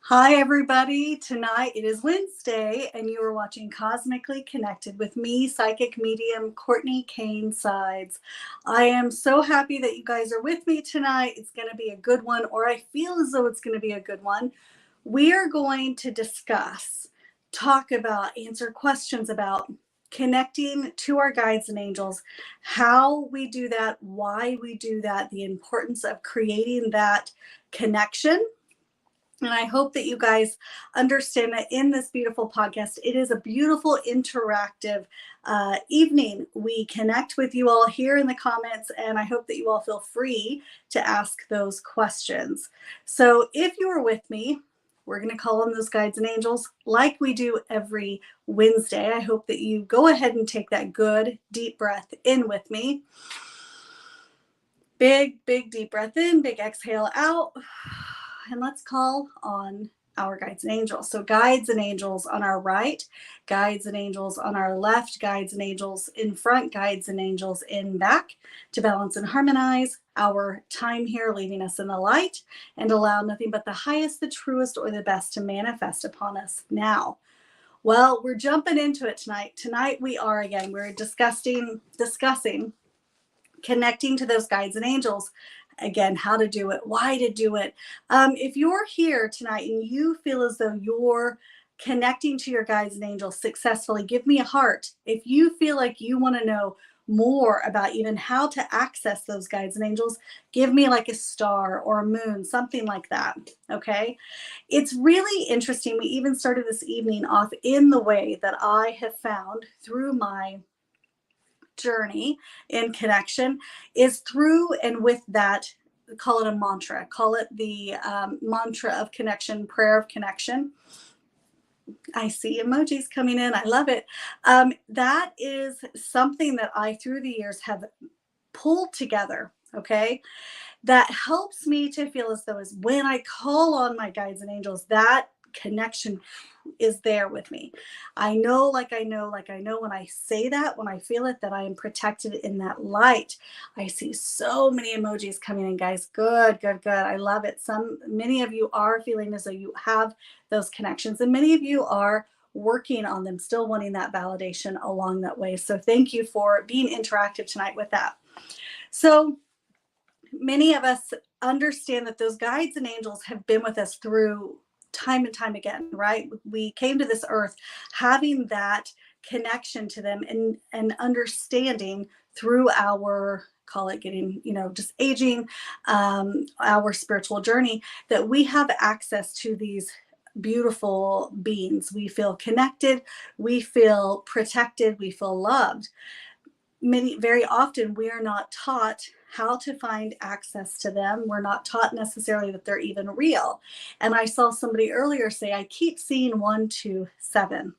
Hi, everybody. Tonight it is Wednesday, and you are watching Cosmically Connected with me, psychic medium Cortney Kane Sides. I am so happy that you guys are with me tonight. It's going to be a good one, or I feel as though it's going to be a good one. We are going to discuss, talk about, answer questions about connecting to our guides and angels, how we do that, why we do that, the importance of creating that connection. And I hope that you guys understand that in this beautiful podcast, it is a beautiful interactive evening. We connect with you all here in the comments, and I hope that you all feel free to ask those questions. So if you are with me, we're going to call on those guides and angels like we do every Wednesday. I hope that you go ahead and take that good deep breath in with me. Big deep breath in, big exhale out. And let's call on our guides and angels. So guides and angels on our right, guides and angels on our left, guides and angels in front, guides and angels in back, to balance and harmonize our time here, leaving us in the light, and allow nothing but the highest, the truest, or the best to manifest upon us now. Well, we're jumping into it tonight. Tonight we're discussing connecting to those guides and angels. Again, how to do it, why to do it. If you're here tonight and you feel as though you're connecting to your guides and angels successfully, give me a heart. If you feel like you want to know more about even how to access those guides and angels, give me like a star or a moon, something like that. Okay. It's really interesting. We even started this evening off in the way that I have found through my journey in connection is through and with that, call it a mantra, call it the mantra of connection, prayer of connection. I see emojis coming in. I love it. That is something that I, through the years, have pulled together. Okay. That helps me to feel as though as when I call on my guides and angels, that connection is there with me. I know when I say that, when I feel it, that I am protected in that light. I see so many emojis coming in, guys. Good. I love it. Many of you are feeling as though you have those connections, and many of you are working on them, still wanting that validation along that way. So thank you for being interactive tonight with that. So many of us understand that those guides and angels have been with us through time and time again, right? We came to this earth having that connection to them and understanding through our, call it getting, just aging, our spiritual journey, that we have access to these beautiful beings. We feel connected, we feel protected, we feel loved. Very often we are not taught how to find access to them. We're not taught necessarily that they're even real. And I saw somebody earlier say, I keep seeing 1, 2, 7.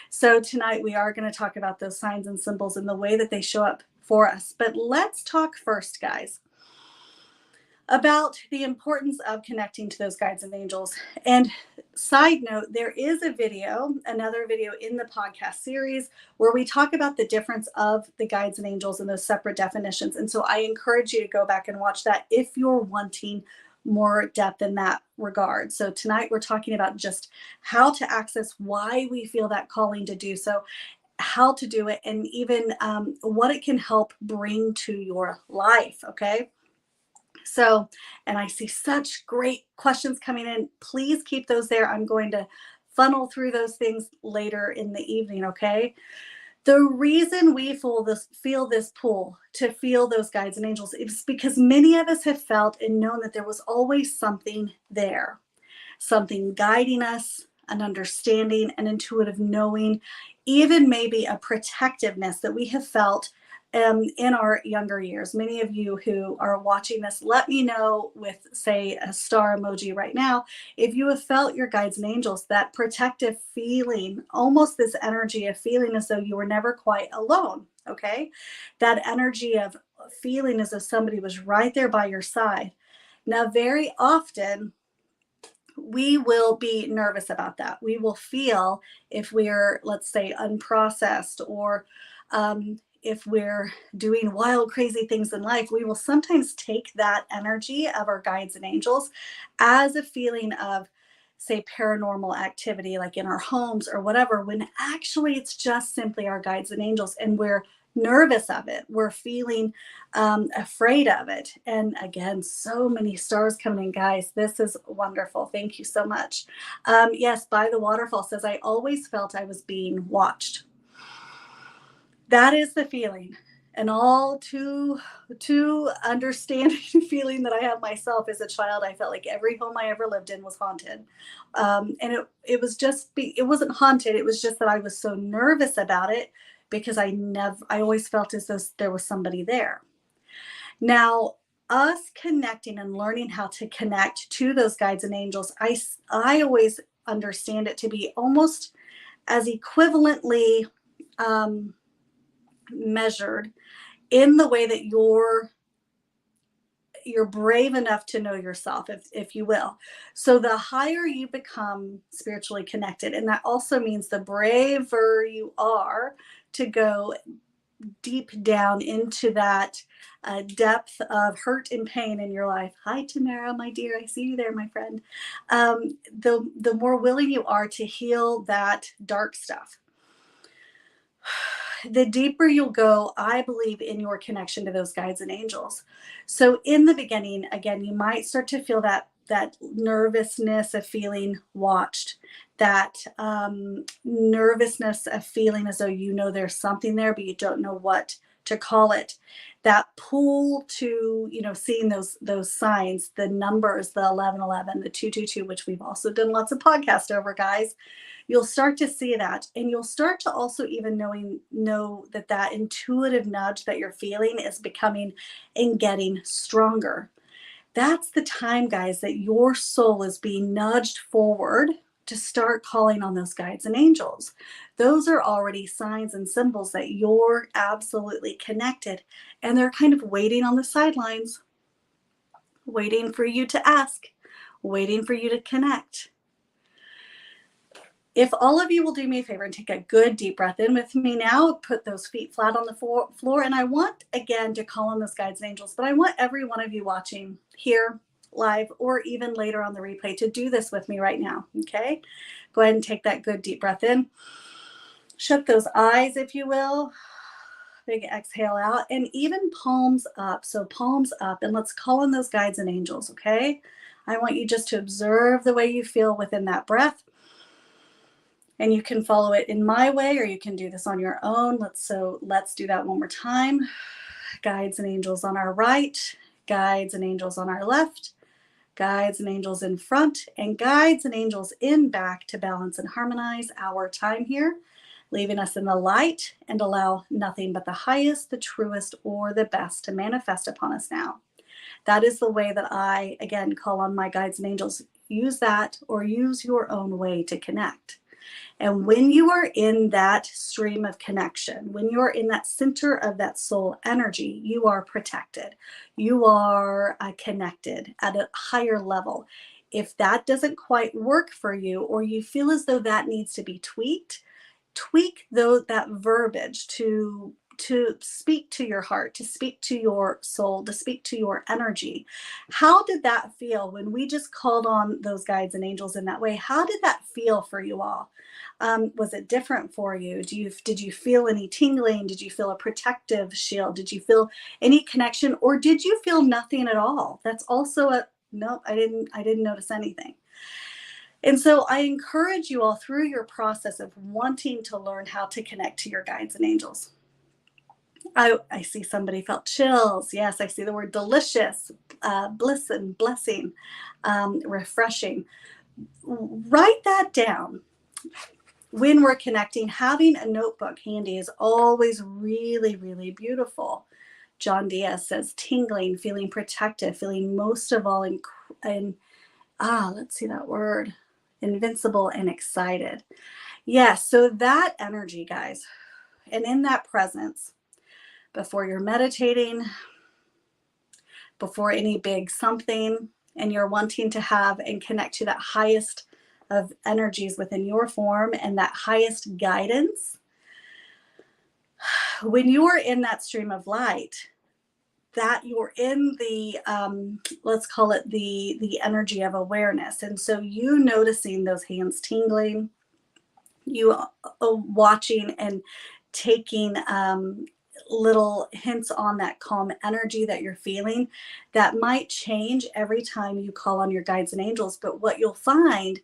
So tonight we are going to talk about those signs and symbols and the way that they show up for us. But let's talk first, guys, about the importance of connecting to those guides and angels. And side note, there is another video in the podcast series where we talk about the difference of the guides and angels and those separate definitions. And so I encourage you to go back and watch that if you're wanting more depth in that regard. So tonight we're talking about just how to access, why we feel that calling to do so, how to do it, and even what it can help bring to your life. Okay. So, and I see such great questions coming in. Please keep those there. I'm going to funnel through those things later in the evening, okay? The reason we feel this pull to feel those guides and angels is because many of us have felt and known that there was always something there, something guiding us, an understanding, an intuitive knowing, even maybe a protectiveness that we have felt in our younger years. Many of you who are watching this, let me know with, say, a star emoji right now, if you have felt your guides and angels, that protective feeling, almost this energy of feeling as though you were never quite alone, okay? That energy of feeling as though somebody was right there by your side. Now, very often, we will be nervous about that. We will feel if we're, let's say, unprocessed, or if we're doing wild, crazy things in life, we will sometimes take that energy of our guides and angels as a feeling of say, paranormal activity, like in our homes or whatever, when actually it's just simply our guides and angels, and we're nervous of it. We're feeling afraid of it. And again, so many stars coming in, guys. This is wonderful. Thank you so much. Yes, By the Waterfall says, I always felt I was being watched. That is the feeling, and all too understanding feeling that I have myself as a child. I felt like every home I ever lived in was haunted, and it was just it wasn't haunted. It was just that I was so nervous about it because I always felt as though there was somebody there. Now, us connecting and learning how to connect to those guides and angels, I always understand it to be almost as equivalently measured in the way that you're brave enough to know yourself, if you will. So the higher you become spiritually connected, and that also means the braver you are to go deep down into that depth of hurt and pain in your life. Hi, Tamara, my dear. I see you there, my friend. The more willing you are to heal that dark stuff, the deeper you'll go, I believe, in your connection to those guides and angels. So in the beginning, again, you might start to feel that nervousness of feeling watched, that nervousness of feeling as though you know there's something there, but you don't know what to call it. That pull to, seeing those signs, the numbers, the 1111, the 222, which we've also done lots of podcasts over, guys. You'll start to see that, and you'll start to also even know that intuitive nudge that you're feeling is becoming and getting stronger. That's the time, guys, that your soul is being nudged forward to start calling on those guides and angels. Those are already signs and symbols that you're absolutely connected, and they're kind of waiting on the sidelines, waiting for you to ask, waiting for you to connect. If all of you will do me a favor and take a good deep breath in with me now, put those feet flat on the floor. And I want, again, to call on those guides and angels, but I want every one of you watching here live or even later on the replay to do this with me right now, okay? Go ahead and take that good deep breath in. Shut those eyes, if you will. Big exhale out, and even palms up. So palms up, and let's call on those guides and angels, okay? I want you just to observe the way you feel within that breath. And you can follow it in my way, or you can do this on your own. Let's do that one more time. Guides and angels on our right, guides and angels on our left, guides and angels in front, and guides and angels in back to balance and harmonize our time here, leaving us in the light, and allow nothing but the highest, the truest, or the best to manifest upon us now. That is the way that I, again, call on my guides and angels. Use that, or use your own way to connect. And when you are in that stream of connection, when you're in that center of that soul energy, you are protected. You are connected at a higher level. If that doesn't quite work for you, or you feel as though that needs to be tweak that verbiage to speak to your heart, to speak to your soul, to speak to your energy. How did that feel when we just called on those guides and angels in that way? How did that feel for you all? Was it different for you? Did you feel any tingling? Did you feel a protective shield? Did you feel any connection, or did you feel nothing at all? That's also no, I didn't notice anything. And so I encourage you all through your process of wanting to learn how to connect to your guides and angels. I see somebody felt chills. Yes, I see the word delicious, bliss and blessing, refreshing. Write that down. When we're connecting, having a notebook handy is always really, really beautiful. John Diaz says tingling, feeling protective, feeling most of all let's see that word, invincible and excited. Yes, so that energy, guys, and in that presence, before you're meditating, before any big something, and you're wanting to have and connect to that highest of energies within your form and that highest guidance, when you are in that stream of light, that you're in the let's call it the energy of awareness. And so you noticing those hands tingling, you watching and taking little hints on that calm energy that you're feeling, that might change every time you call on your guides and angels. But what you'll find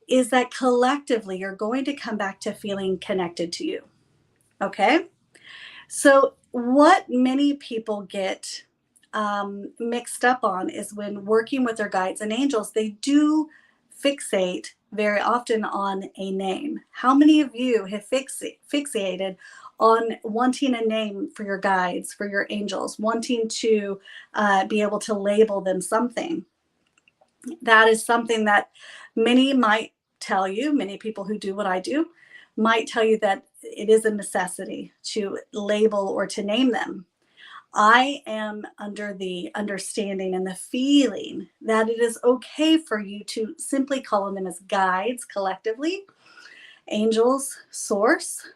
is that collectively you're going to come back to feeling connected to you. Okay. So, what many people get mixed up on is when working with their guides and angels, they do fixate very often on a name. How many of you have fixated on wanting a name for your guides, for your angels, wanting to be able to label them something? That is something that many might tell you, many people who do what I do might tell you that it is a necessity to label or to name them. I am under the understanding and the feeling that it is okay for you to simply call on them as guides collectively, angels, source,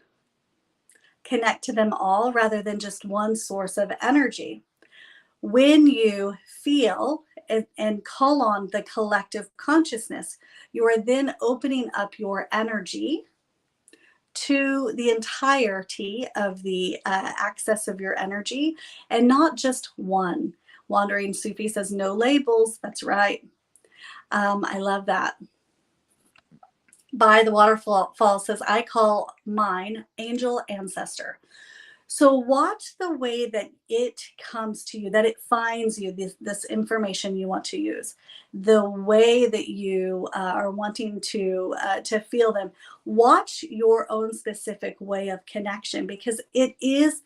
connect to them all rather than just one source of energy. When you feel and call on the collective consciousness, you are then opening up your energy to the entirety of the access of your energy and not just one. Wandering Sufi says, no labels. That's right. I love that. By the Waterfall says, I call mine angel ancestor. So watch the way that it comes to you, that it finds you, this information you want to use, the way that you are wanting to feel them. Watch your own specific way of connection, because it is,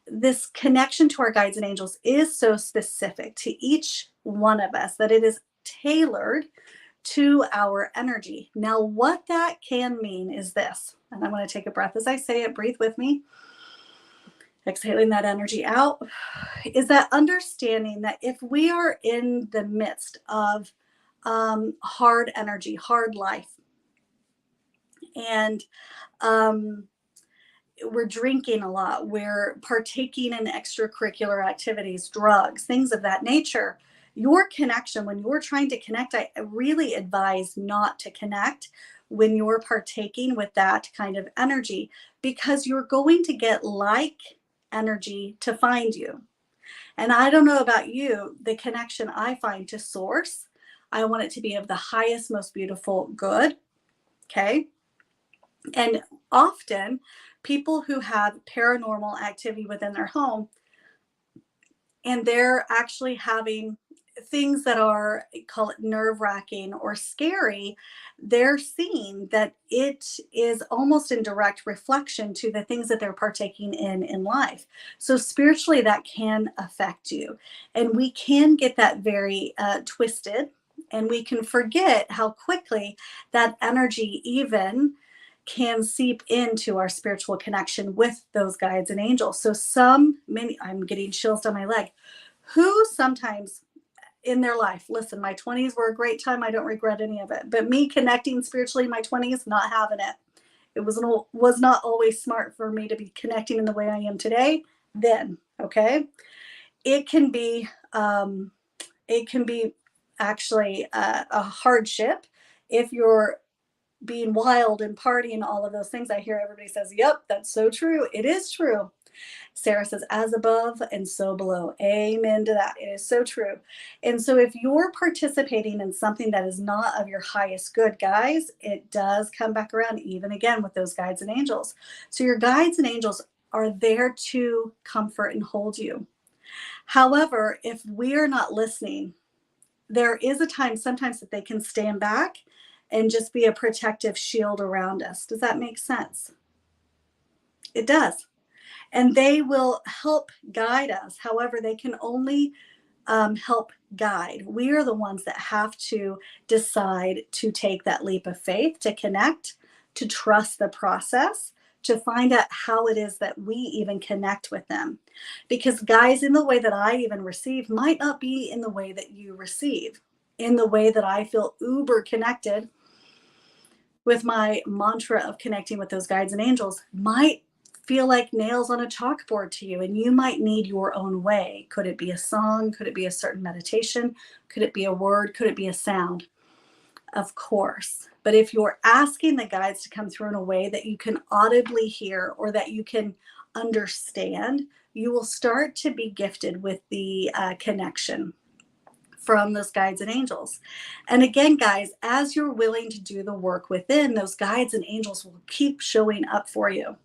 this connection to our guides and angels is so specific to each one of us that it is tailored to our energy. Now, what that can mean is this, and I'm going to take a breath as I say it. Breathe with me. Exhaling that energy out, is that understanding that if we are in the midst of hard energy, hard life, and we're drinking a lot, we're partaking in extracurricular activities, drugs, things of that nature, your connection, when you're trying to connect, I really advise not to connect when you're partaking with that kind of energy, because you're going to get like energy to find you. And I don't know about you, the connection I find to source, I want it to be of the highest, most beautiful good. Okay. And often people who have paranormal activity within their home, and they're actually having things that are, call it nerve-wracking or scary, they're seeing that it is almost in direct reflection to the things that they're partaking in life. So spiritually, that can affect you, and we can get that very twisted, and we can forget how quickly that energy even can seep into our spiritual connection with those guides and angels. So many, I'm getting chills down my leg, who sometimes in their life, listen, my 20s were a great time. I don't regret any of it. But me connecting spiritually in my 20s, not having it. It was not always smart for me to be connecting in the way I am today. Then, okay, it can be actually a hardship if you're being wild and partying, all of those things. I hear everybody says, yep, that's so true. It is true. Sarah says, as above and so below. Amen to that. It is so true. And so if you're participating in something that is not of your highest good, guys, it does come back around even again with those guides and angels. So your guides and angels are there to comfort and hold you. However, if we are not listening, there is a time sometimes that they can stand back and just be a protective shield around us. Does that make sense? It does. And they will help guide us. However, they can only help guide. We are the ones that have to decide to take that leap of faith, to connect, to trust the process, to find out how it is that we even connect with them. Because guys, in the way that I even receive might not be in the way that you receive. In the way that I feel uber connected with my mantra of connecting with those guides and angels might feel like nails on a chalkboard to you, and you might need your own way. Could it be a song? Could it be a certain meditation? Could it be a word? Could it be a sound? Of course. But if you're asking the guides to come through in a way that you can audibly hear or that you can understand, you will start to be gifted with the connection from those guides and angels. And again, guys, as you're willing to do the work within, those guides and angels will keep showing up for you.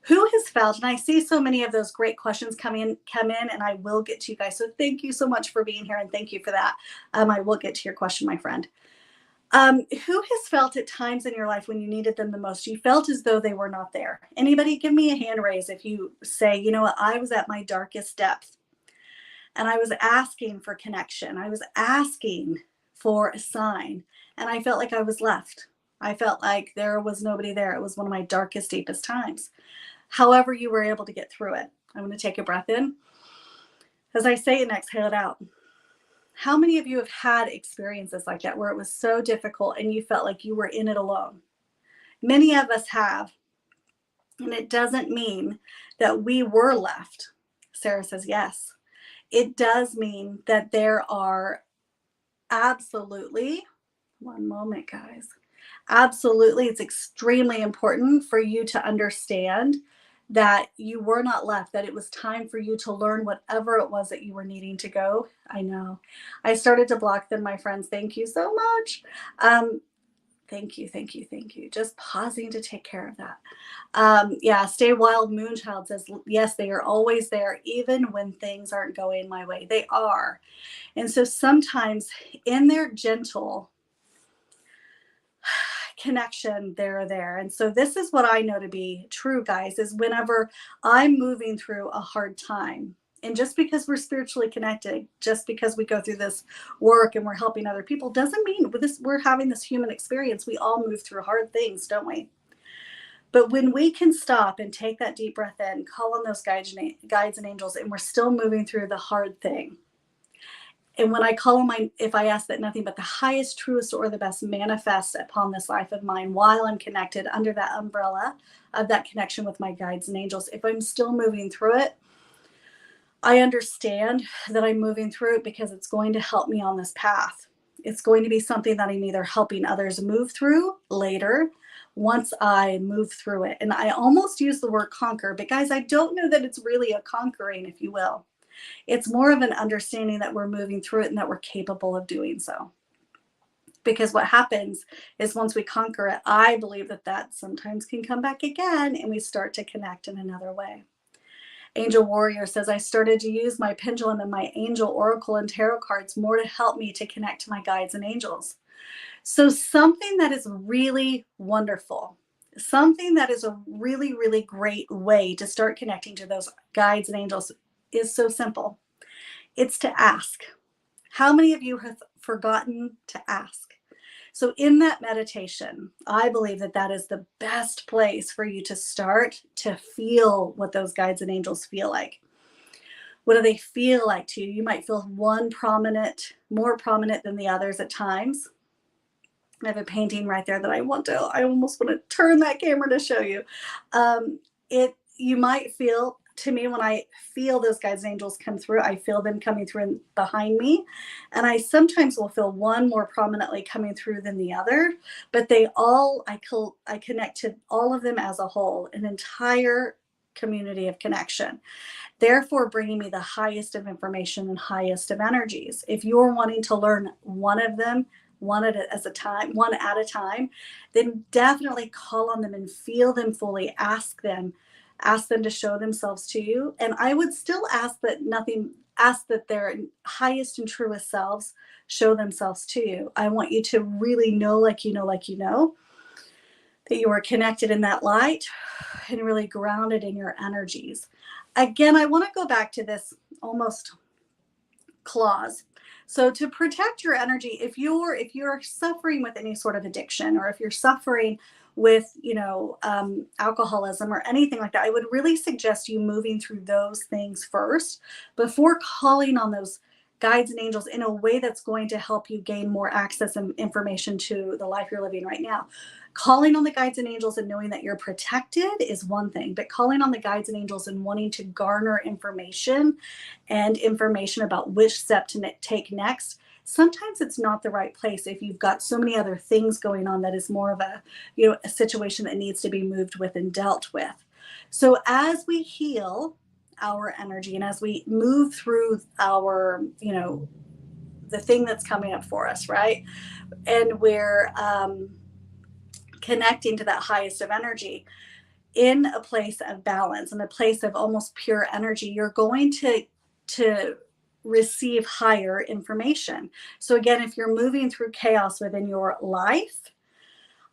Who has felt, and I see so many of those great questions come in, and I will get to you guys. So thank you so much for being here, and thank you for that. I will get to your question, my friend. Who has felt at times in your life when you needed them the most, you felt as though they were not there? Anybody give me a hand raise if you say, you know what, I was at my darkest depth and I was asking for connection. I was asking for a sign and I felt like I was left. I felt like there was nobody there. It was one of my darkest, deepest times. However, you were able to get through it. I'm going to take a breath in. As I say it and exhale it out. How many of you have had experiences like that where it was so difficult and you felt like you were in it alone? Many of us have. And it doesn't mean that we were left. Sarah says yes. It does mean that there are absolutely, one moment, guys. Absolutely, it's extremely important for you to understand that you were not left, that it was time for you to learn whatever it was that you were needing to go. I know. I started to block them, my friends. Thank you so much. Thank you, thank you, thank you. Just pausing to take care of that. Yeah, Stay Wild Moonchild says, yes, they are always there, even when things aren't going my way. They are. And so sometimes in their gentle connection, they're there. And so this is what I know to be true, guys, is whenever I'm moving through a hard time, and just because we're spiritually connected, just because we go through this work and we're helping other people, doesn't mean we're having this human experience. We all move through hard things, don't we? But when we can stop and take that deep breath in, call on those guides and angels, and we're still moving through the hard thing, and when I call on if I ask that nothing but the highest, truest, or the best manifest upon this life of mine while I'm connected under that umbrella of that connection with my guides and angels, if I'm still moving through it, I understand that I'm moving through it because it's going to help me on this path. It's going to be something that I'm either helping others move through later once I move through it. And I almost use the word conquer, but guys, I don't know that it's really a conquering, if you will. It's more of an understanding that we're moving through it and that we're capable of doing so. Because what happens is once we conquer it, I believe that sometimes can come back again and we start to connect in another way. Angel Warrior says, I started to use my pendulum and my angel oracle and tarot cards more to help me to connect to my guides and angels. So something that is really wonderful, something that is a really, really great way to start connecting to those guides and angels is so simple. It's to ask. How many of you have forgotten to ask? So in that meditation, I believe that is the best place for you to start to feel what those guides and angels feel like. What do they feel like to you? You might feel one more prominent than the others at times. I have a painting right there that I almost want to turn that camera to show you. You might feel, to me, when I feel those guides and angels come through, I feel them coming through and behind me. And I sometimes will feel one more prominently coming through than the other, but I connect to all of them as a whole, an entire community of connection, therefore bringing me the highest of information and highest of energies. If you're wanting to learn one of them, one at a time, then definitely call on them and feel them fully. Ask them to show themselves to you. And I would still ask that their highest and truest selves show themselves to you. I want you to really know, like you know, that you are connected in that light and really grounded in your energies. Again, I want to go back to this almost clause. So to protect your energy, if you're suffering with any sort of addiction, or if you're suffering with, alcoholism or anything like that, I would really suggest you moving through those things first before calling on those guides and angels in a way that's going to help you gain more access and information to the life you're living right now. Calling on the guides and angels and knowing that you're protected is one thing, but calling on the guides and angels and wanting to garner information and information about which step to take next, sometimes it's not the right place if you've got so many other things going on that is more of a, a situation that needs to be moved with and dealt with. So as we heal our energy and as we move through our, the thing that's coming up for us, right? And we're connecting to that highest of energy in a place of balance, in a place of almost pure energy, you're going to receive higher information. So again, if you're moving through chaos within your life,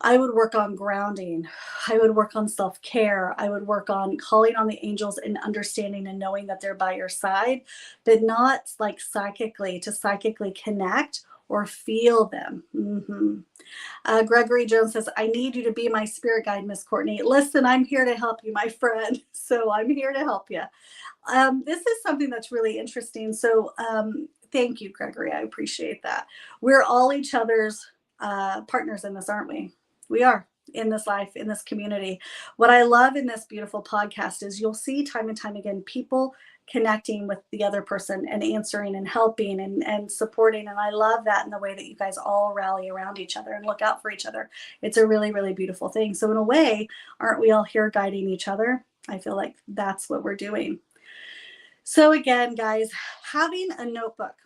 I would work on grounding. I would work on self-care. I would work on calling on the angels and understanding and knowing that they're by your side, but not like psychically connect or feel them. Gregory Jones says, I need you to be my spirit guide, Miss Cortney. Listen, I'm here to help you, my friend. So I'm here to help you. This is something that's really interesting. So thank you, Gregory. I appreciate that. We're all each other's partners in this, aren't we? We are in this life, in this community. What I love in this beautiful podcast is you'll see time and time again people connecting with the other person and answering and helping and supporting. And I love that in the way that you guys all rally around each other and look out for each other. It's a really, really beautiful thing. So in a way, aren't we all here guiding each other? I feel like that's what we're doing. So again, guys, having a notebook,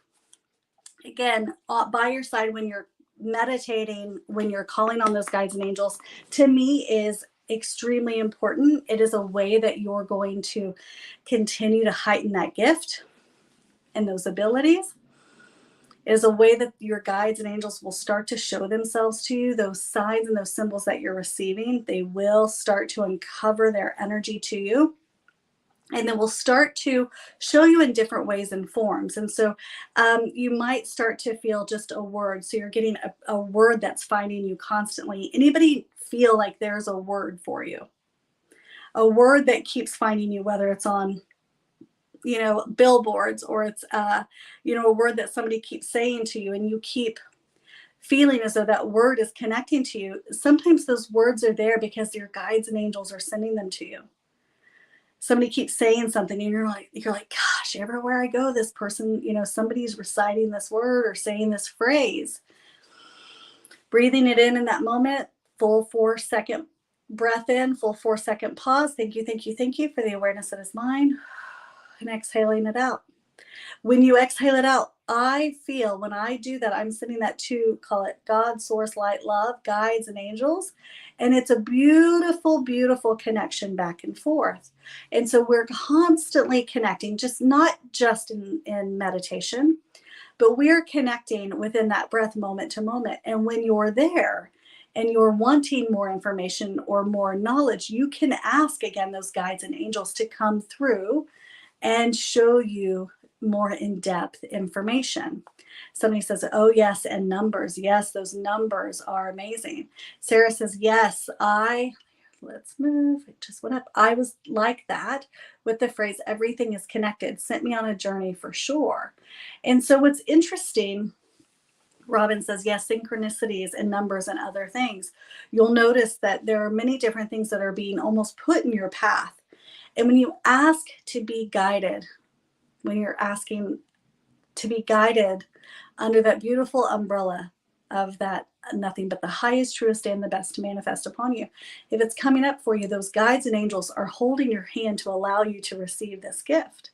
again, by your side when you're meditating, when you're calling on those guides and angels, to me is extremely important. It is a way that you're going to continue to heighten that gift and those abilities. It is a way that your guides and angels will start to show themselves to you. Those signs and those symbols that you're receiving, they will start to uncover their energy to you. And then we'll start to show you in different ways and forms. And so you might start to feel just a word. So you're getting a word that's finding you constantly. Anybody feel like there's a word for you? A word that keeps finding you, whether it's on, billboards or it's, a word that somebody keeps saying to you and you keep feeling as though that word is connecting to you. Sometimes those words are there because your guides and angels are sending them to you. Somebody keeps saying something and you're like, gosh, everywhere I go, this person, somebody's reciting this word or saying this phrase. Breathing it in that moment, full 4-second breath in, full 4-second pause. Thank you, thank you, thank you for the awareness that is mine. And exhaling it out. When you exhale it out, I feel when I do that, I'm sending that to, call it God, source, light, love, guides, and angels. And it's a beautiful, beautiful connection back and forth. And so we're constantly connecting, not just in meditation, but we're connecting within that breath moment to moment. And when you're there and you're wanting more information or more knowledge, you can ask again those guides and angels to come through and show you more in-depth information. Somebody says, oh yes, and numbers. Yes, those numbers are amazing. Sarah says, yes, let's move. It just went up. I was like that with the phrase, everything is connected, sent me on a journey for sure. And so what's interesting, Robin says, yes, synchronicities and numbers and other things. You'll notice that there are many different things that are being almost put in your path. And when you ask to be guided, when you're asking to be guided under that beautiful umbrella of that nothing but the highest, truest, and the best to manifest upon you, if it's coming up for you, those guides and angels are holding your hand to allow you to receive this gift.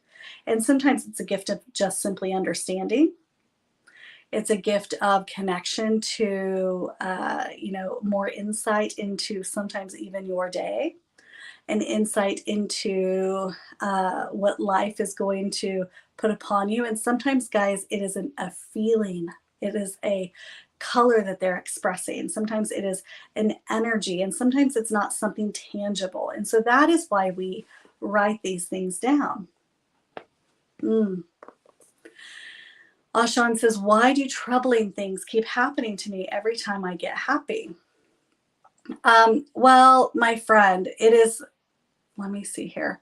And sometimes it's a gift of just simply understanding. It's a gift of connection to, more insight into sometimes even your day. An insight into what life is going to put upon you. And sometimes, guys, it isn't a feeling. It is a color that they're expressing. Sometimes it is an energy, and sometimes it's not something tangible. And so that is why we write these things down. Ashan says, why do troubling things keep happening to me every time I get happy? Well, my friend, it is, let me see here.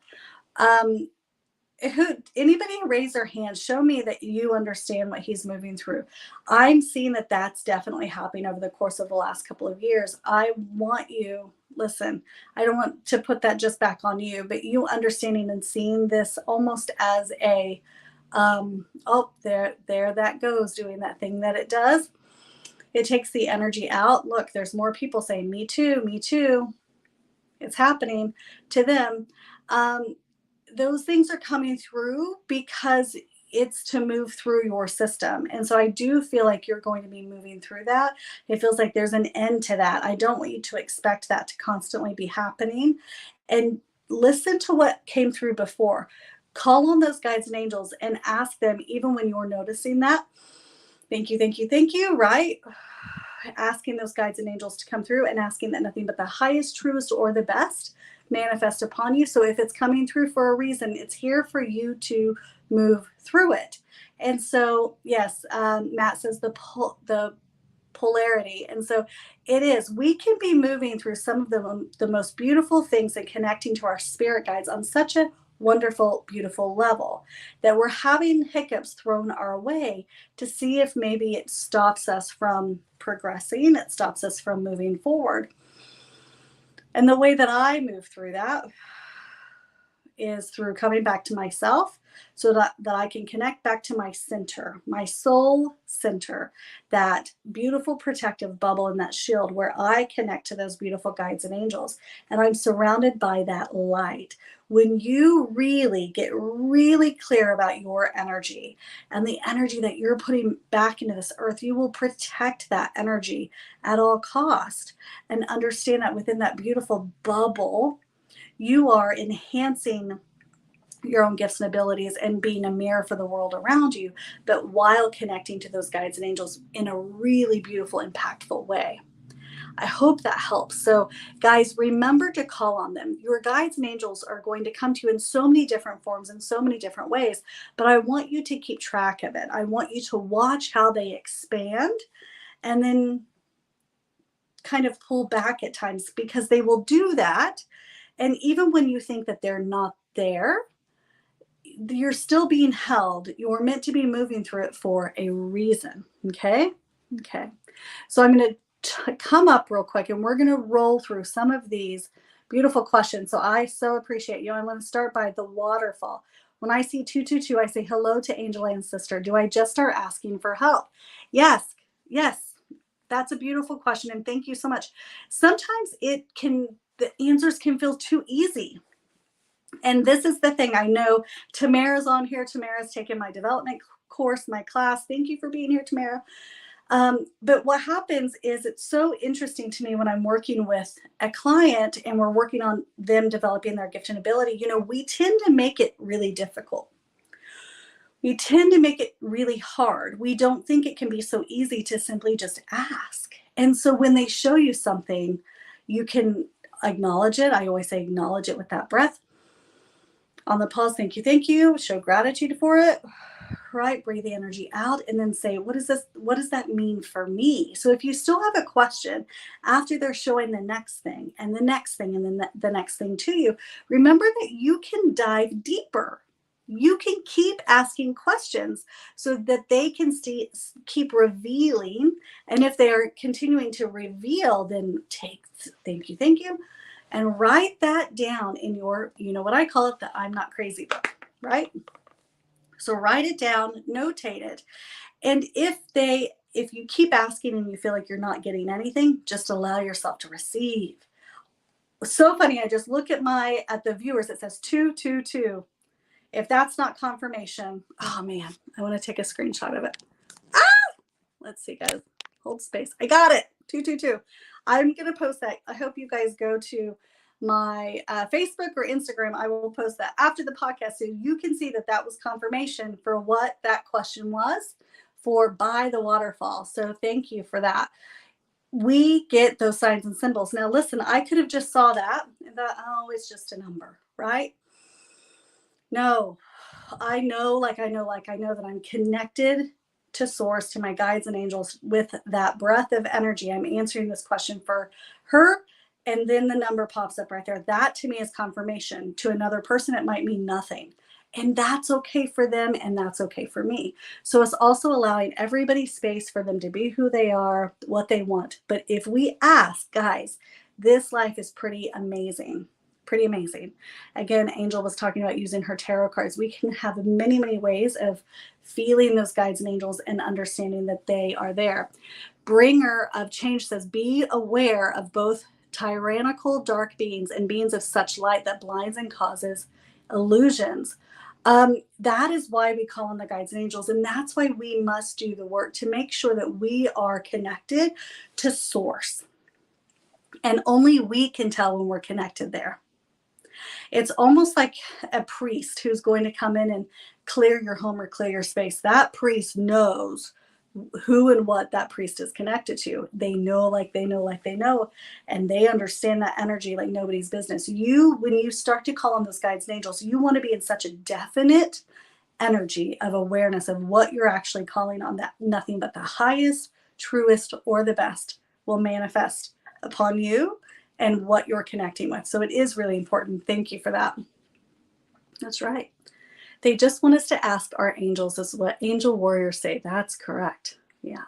Anybody raise their hand, show me that you understand what he's moving through. I'm seeing that that's definitely happening over the course of the last couple of years. I want you, listen, I don't want to put that just back on you, but you understanding and seeing this almost as a oh, there that goes, doing that thing that it does. It takes the energy out. Look, there's more people saying me too, me too. It's happening to them. Those things are coming through because it's to move through your system. And so I do feel like you're going to be moving through that. It feels like there's an end to that. I don't want you to expect that to constantly be happening. And listen to what came through before. Call on those guides and angels and ask them, even when you're noticing that. Thank you, thank you, thank you, right? Asking those guides and angels to come through and asking that nothing but the highest, truest, or the best manifest upon you. So if it's coming through for a reason, it's here for you to move through it. And so, yes, Matt says the polarity. And so it is. We can be moving through some of the most beautiful things and connecting to our spirit guides on such a wonderful, beautiful level that we're having hiccups thrown our way to see if maybe it stops us from progressing, it stops us from moving forward. And the way that I move through that is through coming back to myself so that I can connect back to my center, my soul center, that beautiful protective bubble and that shield where I connect to those beautiful guides and angels. And I'm surrounded by that light. When you really get really clear about your energy and the energy that you're putting back into this earth, you will protect that energy at all cost and understand that within that beautiful bubble, you are enhancing your own gifts and abilities and being a mirror for the world around you, but while connecting to those guides and angels in a really beautiful, impactful way. I hope that helps. So, guys, remember to call on them. Your guides and angels are going to come to you in so many different forms, in so many different ways, but I want you to keep track of it. I want you to watch how they expand and then kind of pull back at times, because they will do that. And even when you think that they're not there, you're still being held. You're meant to be moving through it for a reason. Okay. Okay. So I'm going to come up real quick and we're going to roll through some of these beautiful questions. So I so appreciate you. I'm going to start by the waterfall. When I see 222, I say hello to angel and sister. Do I just start asking for help? Yes. Yes. That's a beautiful question. And thank you so much. Sometimes the answers can feel too easy. And this is the thing. I know Tamara's on here. Tamara's taken my development course, my class. Thank you for being here, Tamara. But what happens is it's so interesting to me when I'm working with a client and we're working on them developing their gift and ability. We tend to make it really difficult. We tend to make it really hard. We don't think it can be so easy to simply just ask. And so when they show you something, you can acknowledge it. I always say acknowledge it with that breath. On the pause, thank you, show gratitude for it, right? Breathe the energy out and then say, what is this? What does that mean for me? So if you still have a question after they're showing the next thing and the next thing and then the next thing to you, remember that you can dive deeper. You can keep asking questions so that they can keep revealing. And if they are continuing to reveal, then take thank you, and write that down in your, what I call it, the I'm Not Crazy book, right? So write it down, notate it. And if you keep asking and you feel like you're not getting anything, just allow yourself to receive. So funny, I just look at the viewers, it says 222. If that's not confirmation, oh man, I want to take a screenshot of it. Let's see, guys. Hold space. I got it. 222. I'm going to post that. I hope you guys go to my Facebook or Instagram. I will post that after the podcast so you can see that was confirmation for what that question was for by the waterfall. So thank you for that. We get those signs and symbols. Now, listen, I could have just saw that and thought, oh, it's just a number, right? No, I know that I'm connected to source, to my guides and angels with that breath of energy. I'm answering this question for her. And then the number pops up right there. That to me is confirmation. To another person, it might mean nothing. And that's okay for them, and that's okay for me. So it's also allowing everybody space for them to be who they are, what they want. But if we ask, guys, this life is pretty amazing. Pretty amazing. Again, Angel was talking about using her tarot cards. We can have many, many ways of feeling those guides and angels and understanding that they are there. Bringer of Change says, be aware of both tyrannical dark beings and beings of such light that blinds and causes illusions. That is why we call on the guides and angels. And that's why we must do the work to make sure that we are connected to source. And only we can tell when we're connected there. It's almost like a priest who's going to come in and clear your home or clear your space. That priest knows who and what that priest is connected to. They know, like they know, like they know, and they understand that energy like nobody's business. When you start to call on those guides and angels, you want to be in such a definite energy of awareness of what you're actually calling on, that nothing but the highest, truest, or the best will manifest upon you and what you're connecting with. So it is really important. Thank you for that. That's right. They just want us to ask our angels. This is what angel warriors say. That's correct. Yeah.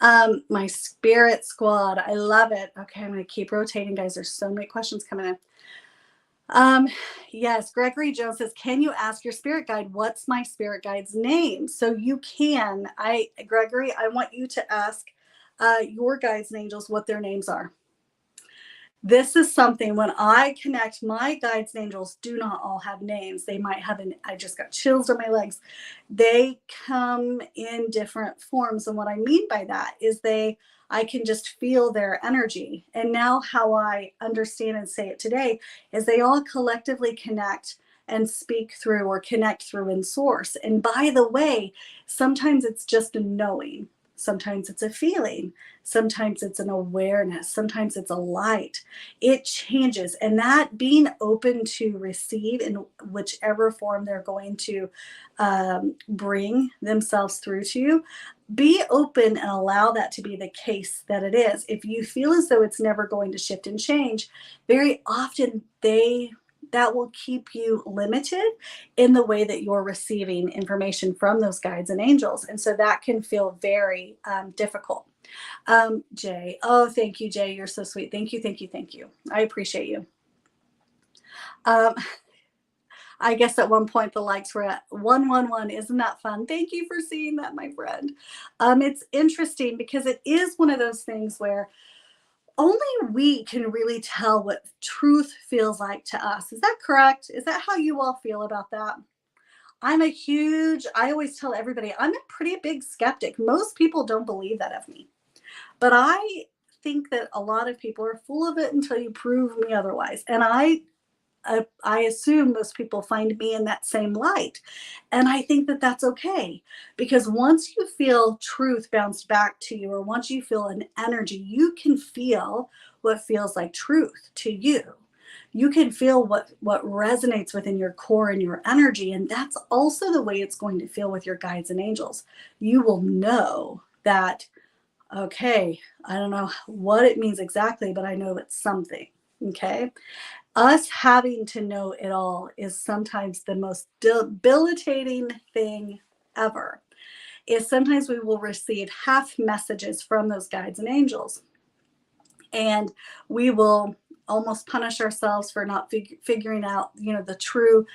My spirit squad. I love it. Okay, I'm going to keep rotating, guys. There's so many questions coming in. Yes, Gregory Jones says, can you ask your spirit guide, what's my spirit guide's name? So you can. Gregory, I want you to ask your guides and angels what their names are. This is something when I connect, my guides and angels do not all have names. They might have I just got chills on my legs. They come in different forms. And what I mean by that is I can just feel their energy. And now how I understand and say it today is they all collectively connect and speak through or connect through in source. And by the way, sometimes it's just a knowing. Sometimes it's a feeling. Sometimes it's an awareness. Sometimes it's a light. It changes. And that being open to receive in whichever form they're going to bring themselves through to you, be open and allow that to be the case that it is. If you feel as though it's never going to shift and change, very often that will keep you limited in the way that you're receiving information from those guides and angels. And so that can feel very difficult. Jay, oh, thank you, Jay. You're so sweet. Thank you, thank you, thank you. I appreciate you. I guess at one point the likes were at 111. Isn't that fun? Thank you for seeing that, my friend. It's interesting because it is one of those things where only we can really tell what truth feels like to us. Is that correct? Is that how you all feel about that? I always tell everybody, I'm a pretty big skeptic. Most people don't believe that of me. But I think that a lot of people are full of it until you prove me otherwise. And I assume most people find me in that same light. And I think that that's okay, because once you feel truth bounced back to you, or once you feel an energy, you can feel what feels like truth to you. You can feel what resonates within your core and your energy. And that's also the way it's going to feel with your guides and angels. You will know that, okay, I don't know what it means exactly, but I know it's something. Okay. Us having to know it all is sometimes the most debilitating thing ever. Is sometimes we will receive half messages from those guides and angels, and we will almost punish ourselves for not figuring out, the true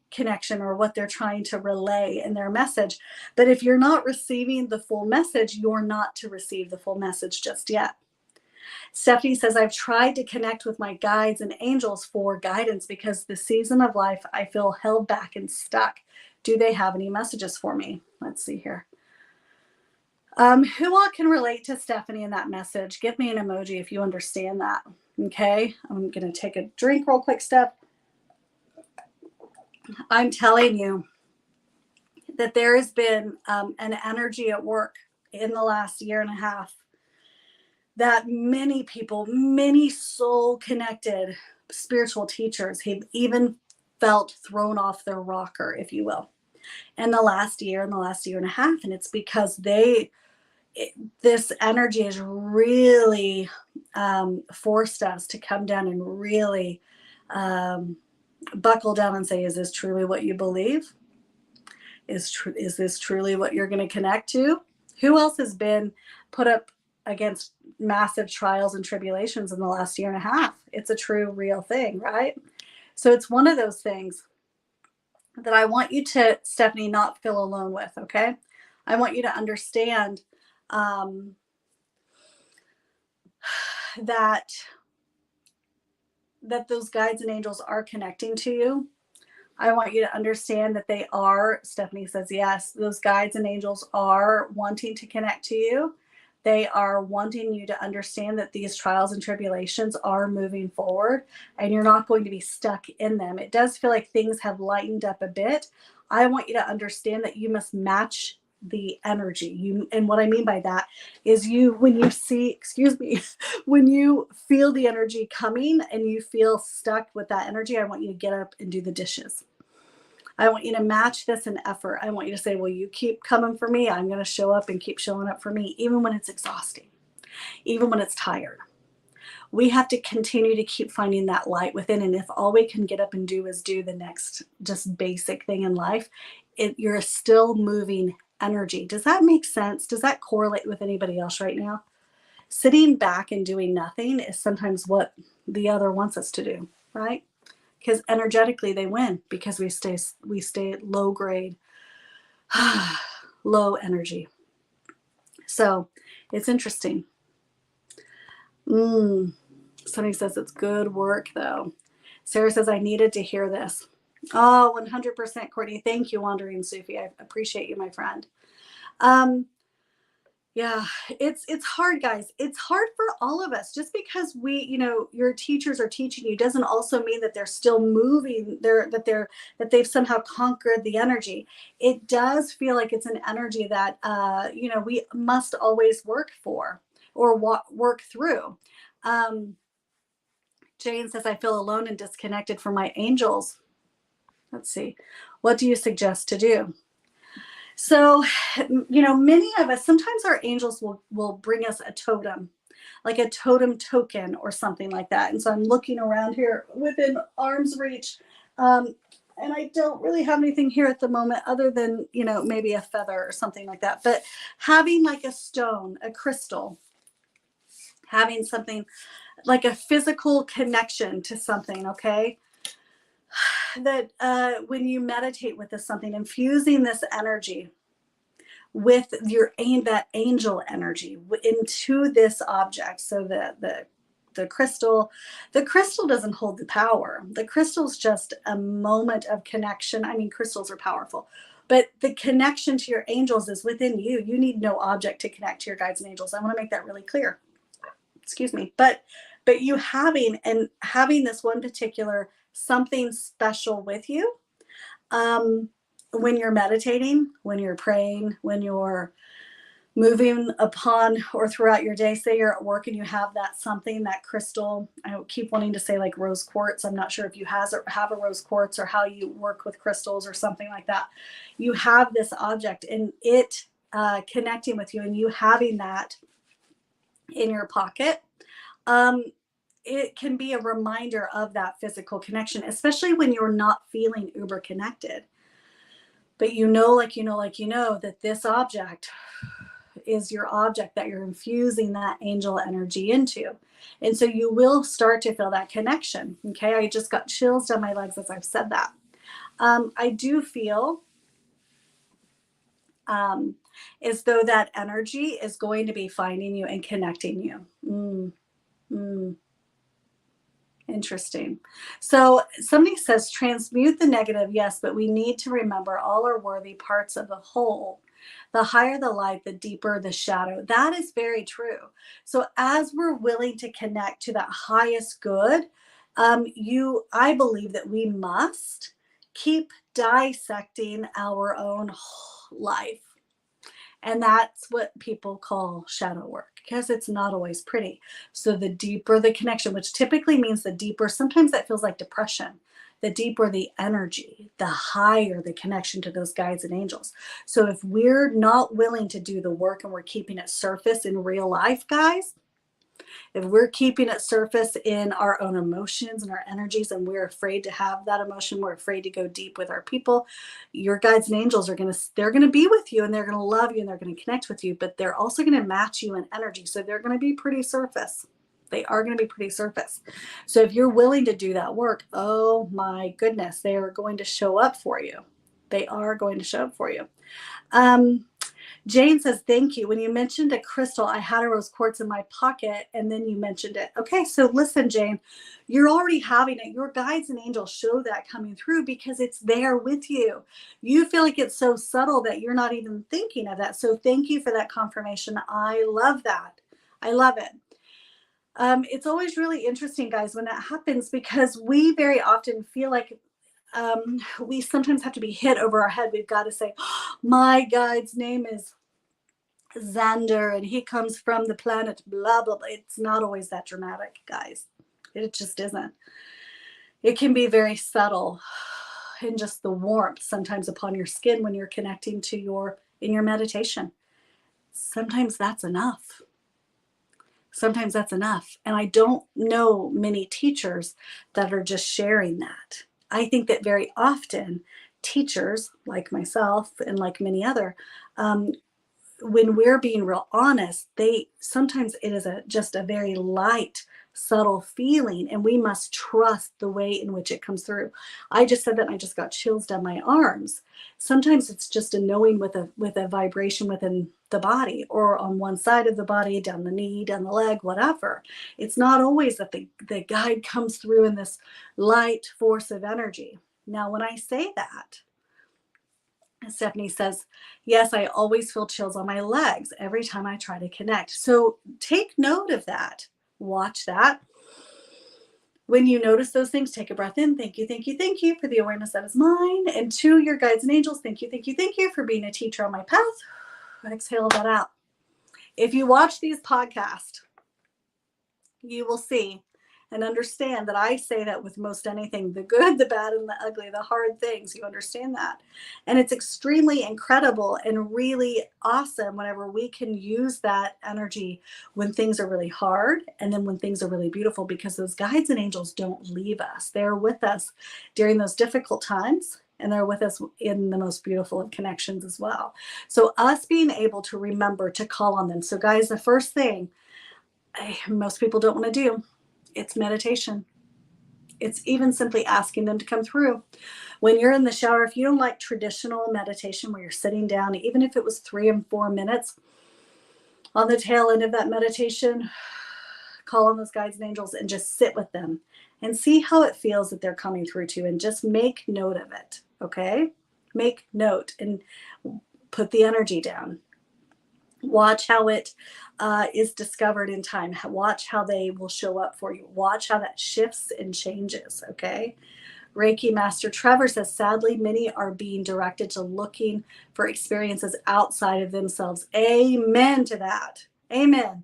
connection or what they're trying to relay in their message. But if you're not receiving the full message, you're not to receive the full message just yet. Stephanie says, I've tried to connect with my guides and angels for guidance because the season of life I feel held back and stuck. Do they have any messages for me? Let's see here. Who all can relate to Stephanie in that message? Give me an emoji if you understand that. Okay, I'm going to take a drink real quick, Steph. I'm telling you that there has been an energy at work in the last year and a half that many people, many soul connected spiritual teachers have even felt thrown off their rocker, if you will, in the last year and a half. And it's because this energy has really forced us to come down and really buckle down and say, is this truly what you believe? Is this truly what you're going to connect to? Who else has been put up against massive trials and tribulations in the last year and a half? It's a true, real thing, right? So it's one of those things that I want you to, Stephanie, not feel alone with, okay? I want you to understand that those guides and angels are connecting to you. I want you to understand that they are, Stephanie says yes, those guides and angels are wanting to connect to you. They are wanting you to understand that these trials and tribulations are moving forward and you're not going to be stuck in them. It does feel like things have lightened up a bit. I want you to understand that you must match the energy. And what I mean by that is when you see, when you feel the energy coming and you feel stuck with that energy, I want you to get up and do the dishes. I want you to match this in effort. I want you to say, well, you keep coming for me. I'm going to show up and keep showing up for me, even when it's exhausting, even when it's tired. We have to continue to keep finding that light within. And if all we can get up and do is do the next just basic thing in life, you're still moving energy. Does that make sense? Does that correlate with anybody else right now? Sitting back and doing nothing is sometimes what the other wants us to do, right? Because energetically they win because we stay low grade, low energy. So it's interesting. Somebody says it's good work though. Sarah says I needed to hear this. Oh, 100% Courtney. Thank you, Wandering Sufi. I appreciate you, my friend. Yeah, it's hard, guys. It's hard for all of us. Just because your teachers are teaching you doesn't also mean that they're still moving that they've somehow conquered the energy. It does feel like it's an energy that we must always work for or work through. Jane says I feel alone and disconnected from my angels. Let's see. What do you suggest to do? So, many of us, sometimes our angels will bring us a totem, like a totem token or something like that. And so I'm looking around here within arm's reach. And I don't really have anything here at the moment other than, maybe a feather or something like that. But having like a stone, a crystal, having something like a physical connection to something, okay? That when you meditate with this something, infusing this energy with that angel energy into this object. So the crystal doesn't hold the power. The crystal's just a moment of connection. I mean, crystals are powerful, but the connection to your angels is within you. You need no object to connect to your guides and angels. I want to make that really clear. Excuse me. But you having this one particular something special with you, when you're meditating, when you're praying, when you're moving upon or throughout your day, say you're at work and you have that something, that crystal. I keep wanting to say like rose quartz. I'm not sure if you have a rose quartz or how you work with crystals or something like that. You have this object and it connecting with you and you having that in your pocket. It can be a reminder of that physical connection, especially when you're not feeling uber connected. But that this object is your object that you're infusing that angel energy into. And so you will start to feel that connection. Okay. I just got chills down my legs as I've said that. I do feel as though that energy is going to be finding you and connecting you. Interesting. So somebody says transmute the negative. Yes, but we need to remember all are worthy parts of the whole. The higher the light, the deeper the shadow. That is very true. So as we're willing to connect to that highest good, I believe that we must keep dissecting our own life. And that's what people call shadow work because it's not always pretty. So the deeper the connection, which typically means the deeper, sometimes that feels like depression, the deeper the energy, the higher the connection to those guides and angels. So if we're not willing to do the work and we're keeping it surface in real life, guys, If we're keeping it surface in our own emotions and our energies, and we're afraid to have that emotion, we're afraid to go deep with our people, your guides and angels are they're gonna be with you, and they're gonna love you, and they're gonna connect with you, but they're also gonna match you in energy. So they're gonna be pretty surface. They are going to be pretty surface. So if you're willing to do that work, oh my goodness, they are going to show up for you. They are going to show up for you. Jane says, thank you. When you mentioned a crystal, I had a rose quartz in my pocket, and then you mentioned it. Okay, so listen, Jane, you're already having it. Your guides and angels show that coming through because it's there with you. You feel like it's so subtle that you're not even thinking of that. So thank you for that confirmation. I love that. I love it. It's always really interesting, guys, when that happens, because we very often feel like we sometimes have to be hit over our head. We've got to say, oh, my guide's name is Xander, and he comes from the planet blah, blah, blah. It's not always that dramatic, guys. It just isn't. It can be very subtle, and just the warmth sometimes upon your skin when you're connecting to in your meditation. Sometimes that's enough. Sometimes that's enough. And I don't know many teachers that are just sharing that. I think that very often teachers like myself and like many other, when we're being real honest, sometimes it is just a very light, subtle feeling, and we must trust the way in which it comes through. I just said that and I just got chills down my arms. Sometimes it's just a knowing with a vibration within the body, or on one side of the body, down the knee, down the leg, whatever. It's not always that the guide comes through in this light force of energy. Now, when I say that, Stephanie says, yes, I always feel chills on my legs every time I try to connect. So take note of that. Watch that. When you notice those things, take a breath in. Thank you, thank you, thank you for the awareness that is mine. And to your guides and angels, thank you, thank you, thank you for being a teacher on my path. Exhale that out. If you watch these podcasts, you will see and understand that I say that with most anything, the good, the bad, and the ugly, the hard things. You understand that. And it's extremely incredible and really awesome whenever we can use that energy when things are really hard, and then when things are really beautiful, because those guides and angels don't leave us. They're with us during those difficult times, and they're with us in the most beautiful of connections as well. So us being able to remember to call on them. So guys, the first thing most people don't want to do, it's meditation. It's even simply asking them to come through. When you're in the shower, if you don't like traditional meditation where you're sitting down, even if it was 3 and 4 minutes, on the tail end of that meditation, call on those guides and angels and just sit with them and see how it feels that they're coming through to you, and just make note of it. Okay? Make note and put the energy down. Watch how it is discovered in time. Watch how they will show up for you. Watch how that shifts and changes, okay? Reiki Master Trevor says, sadly, many are being directed to looking for experiences outside of themselves. Amen to that. Amen.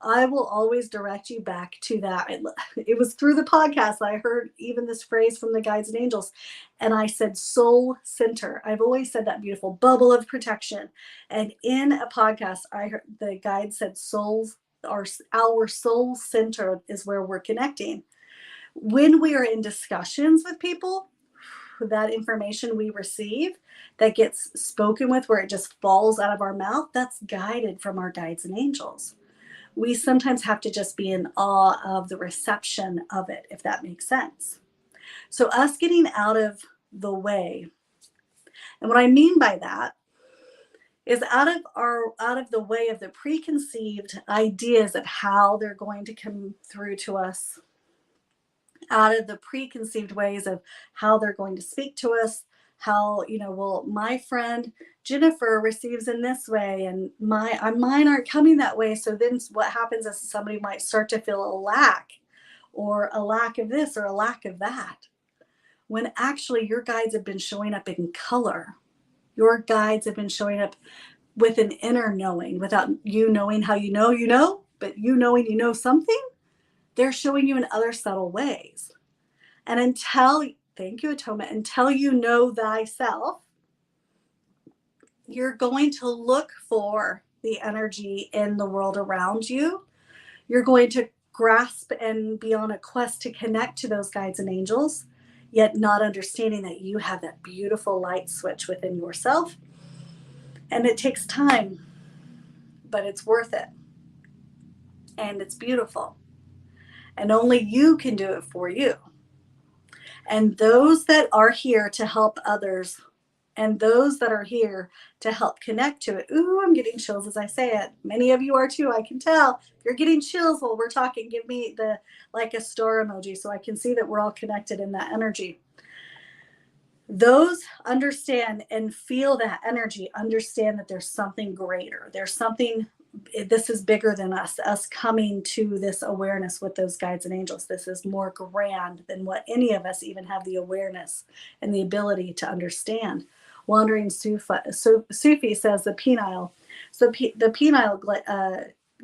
I will always direct you back to that. It was through the podcast I heard even this phrase from the guides and angels, and I said soul center. I've always said that beautiful bubble of protection, and in a podcast I heard the guide said our soul center is where we're connecting. When we are in discussions with people, that information we receive that gets spoken with, where it just falls out of our mouth, that's guided from our guides and angels. We sometimes have to just be in awe of the reception of it, if that makes sense. So us getting out of the way, and what I mean by that is out of the way of the preconceived ideas of how they're going to come through to us, out of the preconceived ways of how they're going to speak to us, how, well, my friend Jennifer receives in this way, and mine aren't coming that way. So then what happens is somebody might start to feel a lack of this or a lack of that, when actually your guides have been showing up in color. Your guides have been showing up with an inner knowing, without you knowing how but you knowing something. They're showing you in other subtle ways. And thank you, Atoma, until you know thyself, you're going to look for the energy in the world around you. You're going to grasp and be on a quest to connect to those guides and angels, yet not understanding that you have that beautiful light switch within yourself. And it takes time, but it's worth it. And it's beautiful. And only you can do it for you. And those that are here to help others, and those that are here to help connect to it. Ooh, I'm getting chills as I say it. Many of you are too, I can tell. If you're getting chills while we're talking, give me the like a star emoji so I can see that we're all connected in that energy. Those understand and feel that energy, understand that there's something greater. There's something, this is bigger than us coming to this awareness with those guides and angels. This is more grand than what any of us even have the awareness and the ability to understand. Wandering Sufi says the penile. So the penile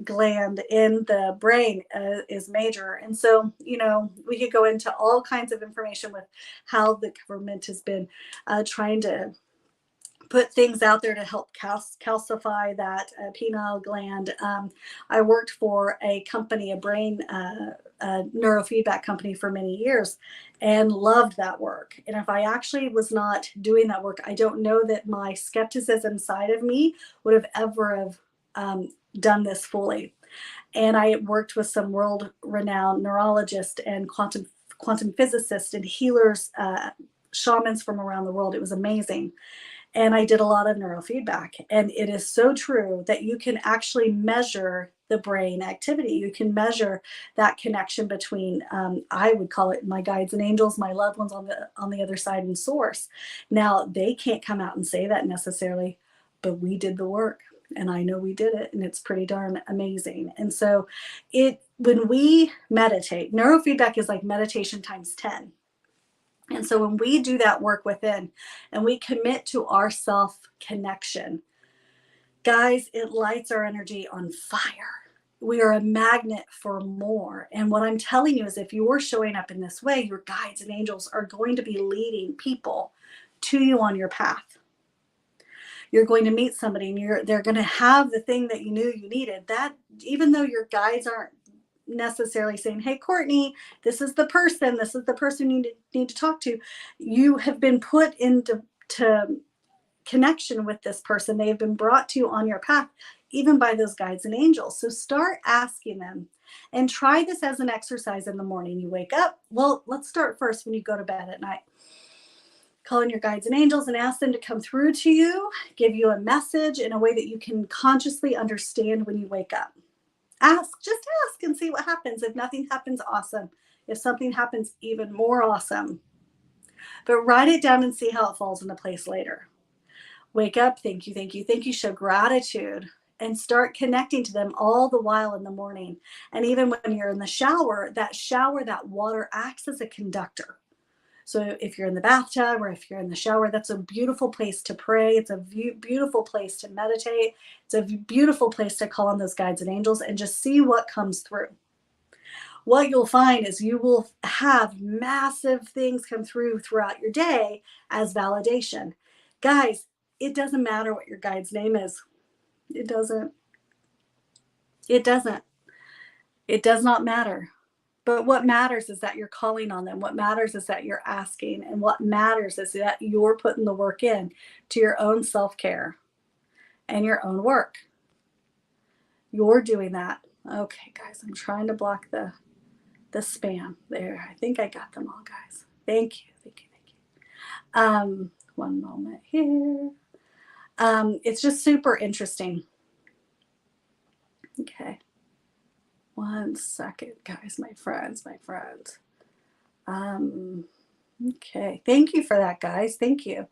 gland in the brain is major. And so, you know, we could go into all kinds of information with how the government has been trying to put things out there to help calcify that penile gland. I worked for a company, a brain neurofeedback company for many years, and loved that work. And if I actually was not doing that work, I don't know that my skepticism side of me would have ever have done this fully. And I worked with some world-renowned neurologists and quantum physicists and healers, shamans from around the world. It was amazing. And I did a lot of neurofeedback. And it is so true that you can actually measure the brain activity. You can measure that connection between, I would call it my guides and angels, my loved ones on the other side, and source. Now, they can't come out and say that necessarily, but we did the work. And I know we did it, and it's pretty darn amazing. And so when we meditate, neurofeedback is like meditation times 10. And so when we do that work within and we commit to our self connection, guys, it lights our energy on fire. We are a magnet for more. And what I'm telling you is if you're showing up in this way, your guides and angels are going to be leading people to you on your path. You're going to meet somebody and they're going to have the thing that you knew you needed. That even though your guides aren't necessarily saying, hey, Cortney, this is the person you need to talk to, you have been put into connection with this person. They have been brought to you on your path, even by those guides and angels. So start asking them, and try this as an exercise in the morning. You wake up. Well, let's start first when you go to bed at night. Call in your guides and angels and ask them to come through to you, give you a message in a way that you can consciously understand when you wake up. Just ask and see what happens. If nothing happens, awesome. If something happens, even more awesome. But write it down and see how it falls into place later. Wake up, thank you, thank you, thank you. Show gratitude and start connecting to them all the while in the morning. And even when you're in the shower, that water acts as a conductor. So if you're in the bathtub or if you're in the shower, that's a beautiful place to pray. It's a beautiful place to meditate. It's a beautiful place to call on those guides and angels and just see what comes through. What you'll find is you will have massive things come throughout your day as validation. Guys, it doesn't matter what your guide's name is. It doesn't. It doesn't. It does not matter. But what matters is that you're calling on them. What matters is that you're asking. And what matters is that you're putting the work in to your own self-care and your own work. You're doing that. Okay, guys, I'm trying to block the spam there. I think I got them all, guys. Thank you. Thank you. Thank you. One moment here. It's just super interesting. Okay. One second, guys, my friends. Okay, thank you for that, guys. Thank you.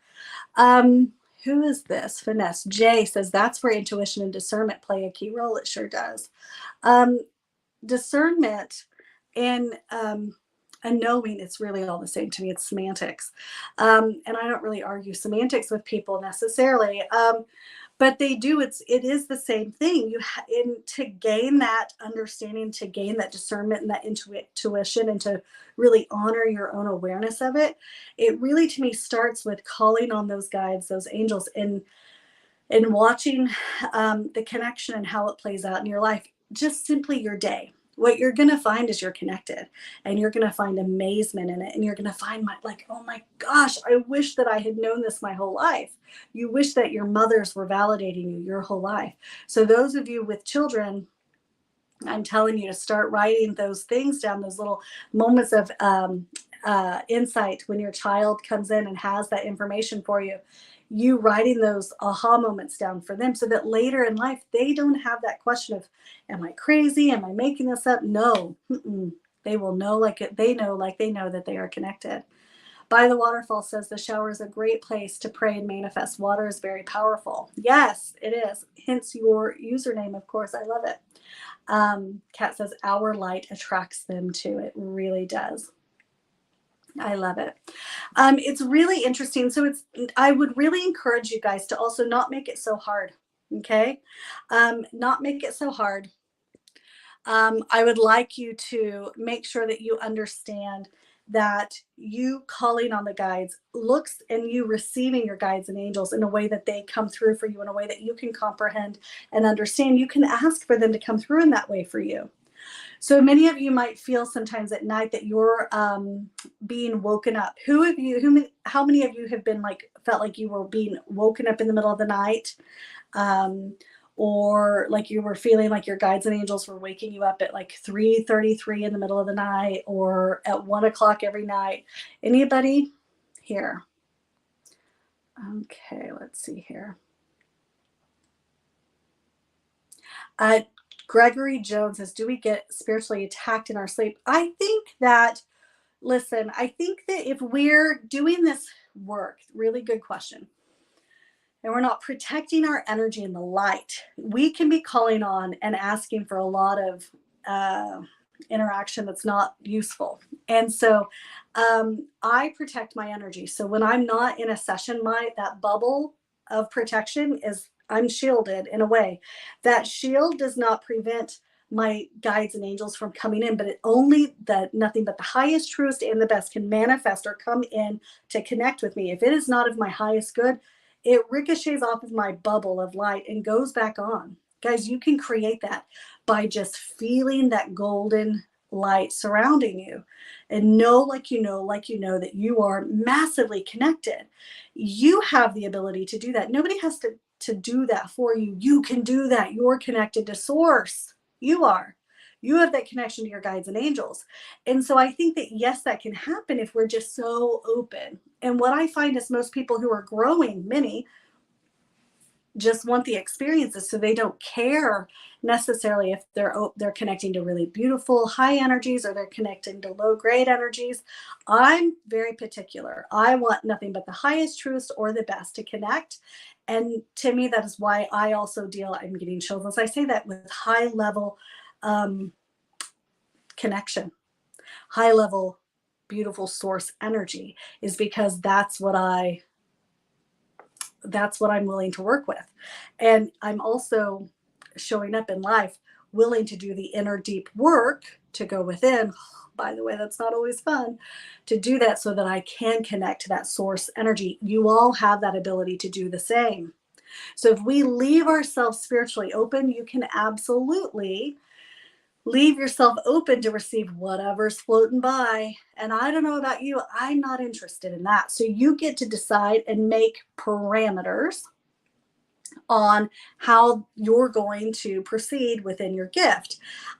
Who is this? Finesse. Jay says that's where intuition and discernment play a key role. It sure does. Discernment and knowing, it's really all the same to me. It's semantics. And I don't really argue semantics with people necessarily. But they do. It is the same thing. To gain that understanding, to gain that discernment and that intuition, and to really honor your own awareness of it. It really, to me, starts with calling on those guides, those angels, and watching the connection and how it plays out in your life. Just simply your day. what you're going to find is you're connected, and you're going to find amazement in it. And you're going to find like, oh my gosh, I wish that I had known this my whole life. You wish that your mothers were validating you your whole life. So those of you with children, I'm telling you to start writing those things down, those little moments of insight when your child comes in and has that information for you. You writing those aha moments down for them so that later in life, they don't have that question of, am I crazy? Am I making this up? No, they will know they know that they are connected. By the Waterfall says the shower is a great place to pray and manifest. Water is very powerful. Yes, it is. Hence your username, of course. I love it. Kat says our light attracts them too. It really does. I love it. It's really interesting. So I would really encourage you guys to also not make it so hard. Okay. Not make it so hard. I would like you to make sure that you understand that you calling on the guides looks and you receiving your guides and angels in a way that they come through for you in a way that you can comprehend and understand. You can ask for them to come through in that way for you. So many of you might feel sometimes at night that you're being woken up. How many of you have been felt like you were being woken up in the middle of the night? Or like you were feeling like your guides and angels were waking you up at like 3:33 in the middle of the night or at 1 o'clock every night. Anybody here? Okay, let's see here. Gregory Jones says, do we get spiritually attacked in our sleep? I think that if we're doing this work, really good question, and we're not protecting our energy in the light, we can be calling on and asking for a lot of interaction that's not useful. And so I protect my energy. So when I'm not in a session, that bubble of protection is, I'm shielded in a way. That shield does not prevent my guides and angels from coming in, but nothing but the highest, truest, and the best can manifest or come in to connect with me. If it is not of my highest good, it ricochets off of my bubble of light and goes back on. Guys, you can create that by just feeling that golden light surrounding you and know that you are massively connected. You have the ability to do that. Nobody has to do that for you. You can do that. You're connected to source. You have that connection to your guides and angels. And so I think that, yes, that can happen if we're just so open. And what I find is most people who are growing, many just want the experiences, so they don't care necessarily if they're connecting to really beautiful high energies or they're connecting to low grade energies. I'm very particular. I want nothing but the highest, truest, or the best to connect. And to me, that is why I also I'm getting chills as I say that, with high level connection, high level beautiful source energy, is because that's what I'm willing to work with. And I'm also showing up in life willing to do the inner deep work to go within. By the way, that's not always fun to do that, so that I can connect to that source energy. You all have that ability to do the same. So if we leave ourselves spiritually open, you can absolutely leave yourself open to receive whatever's floating by. And I don't know about you, I'm not interested in that. So you get to decide and make parameters on how you're going to proceed within your gift.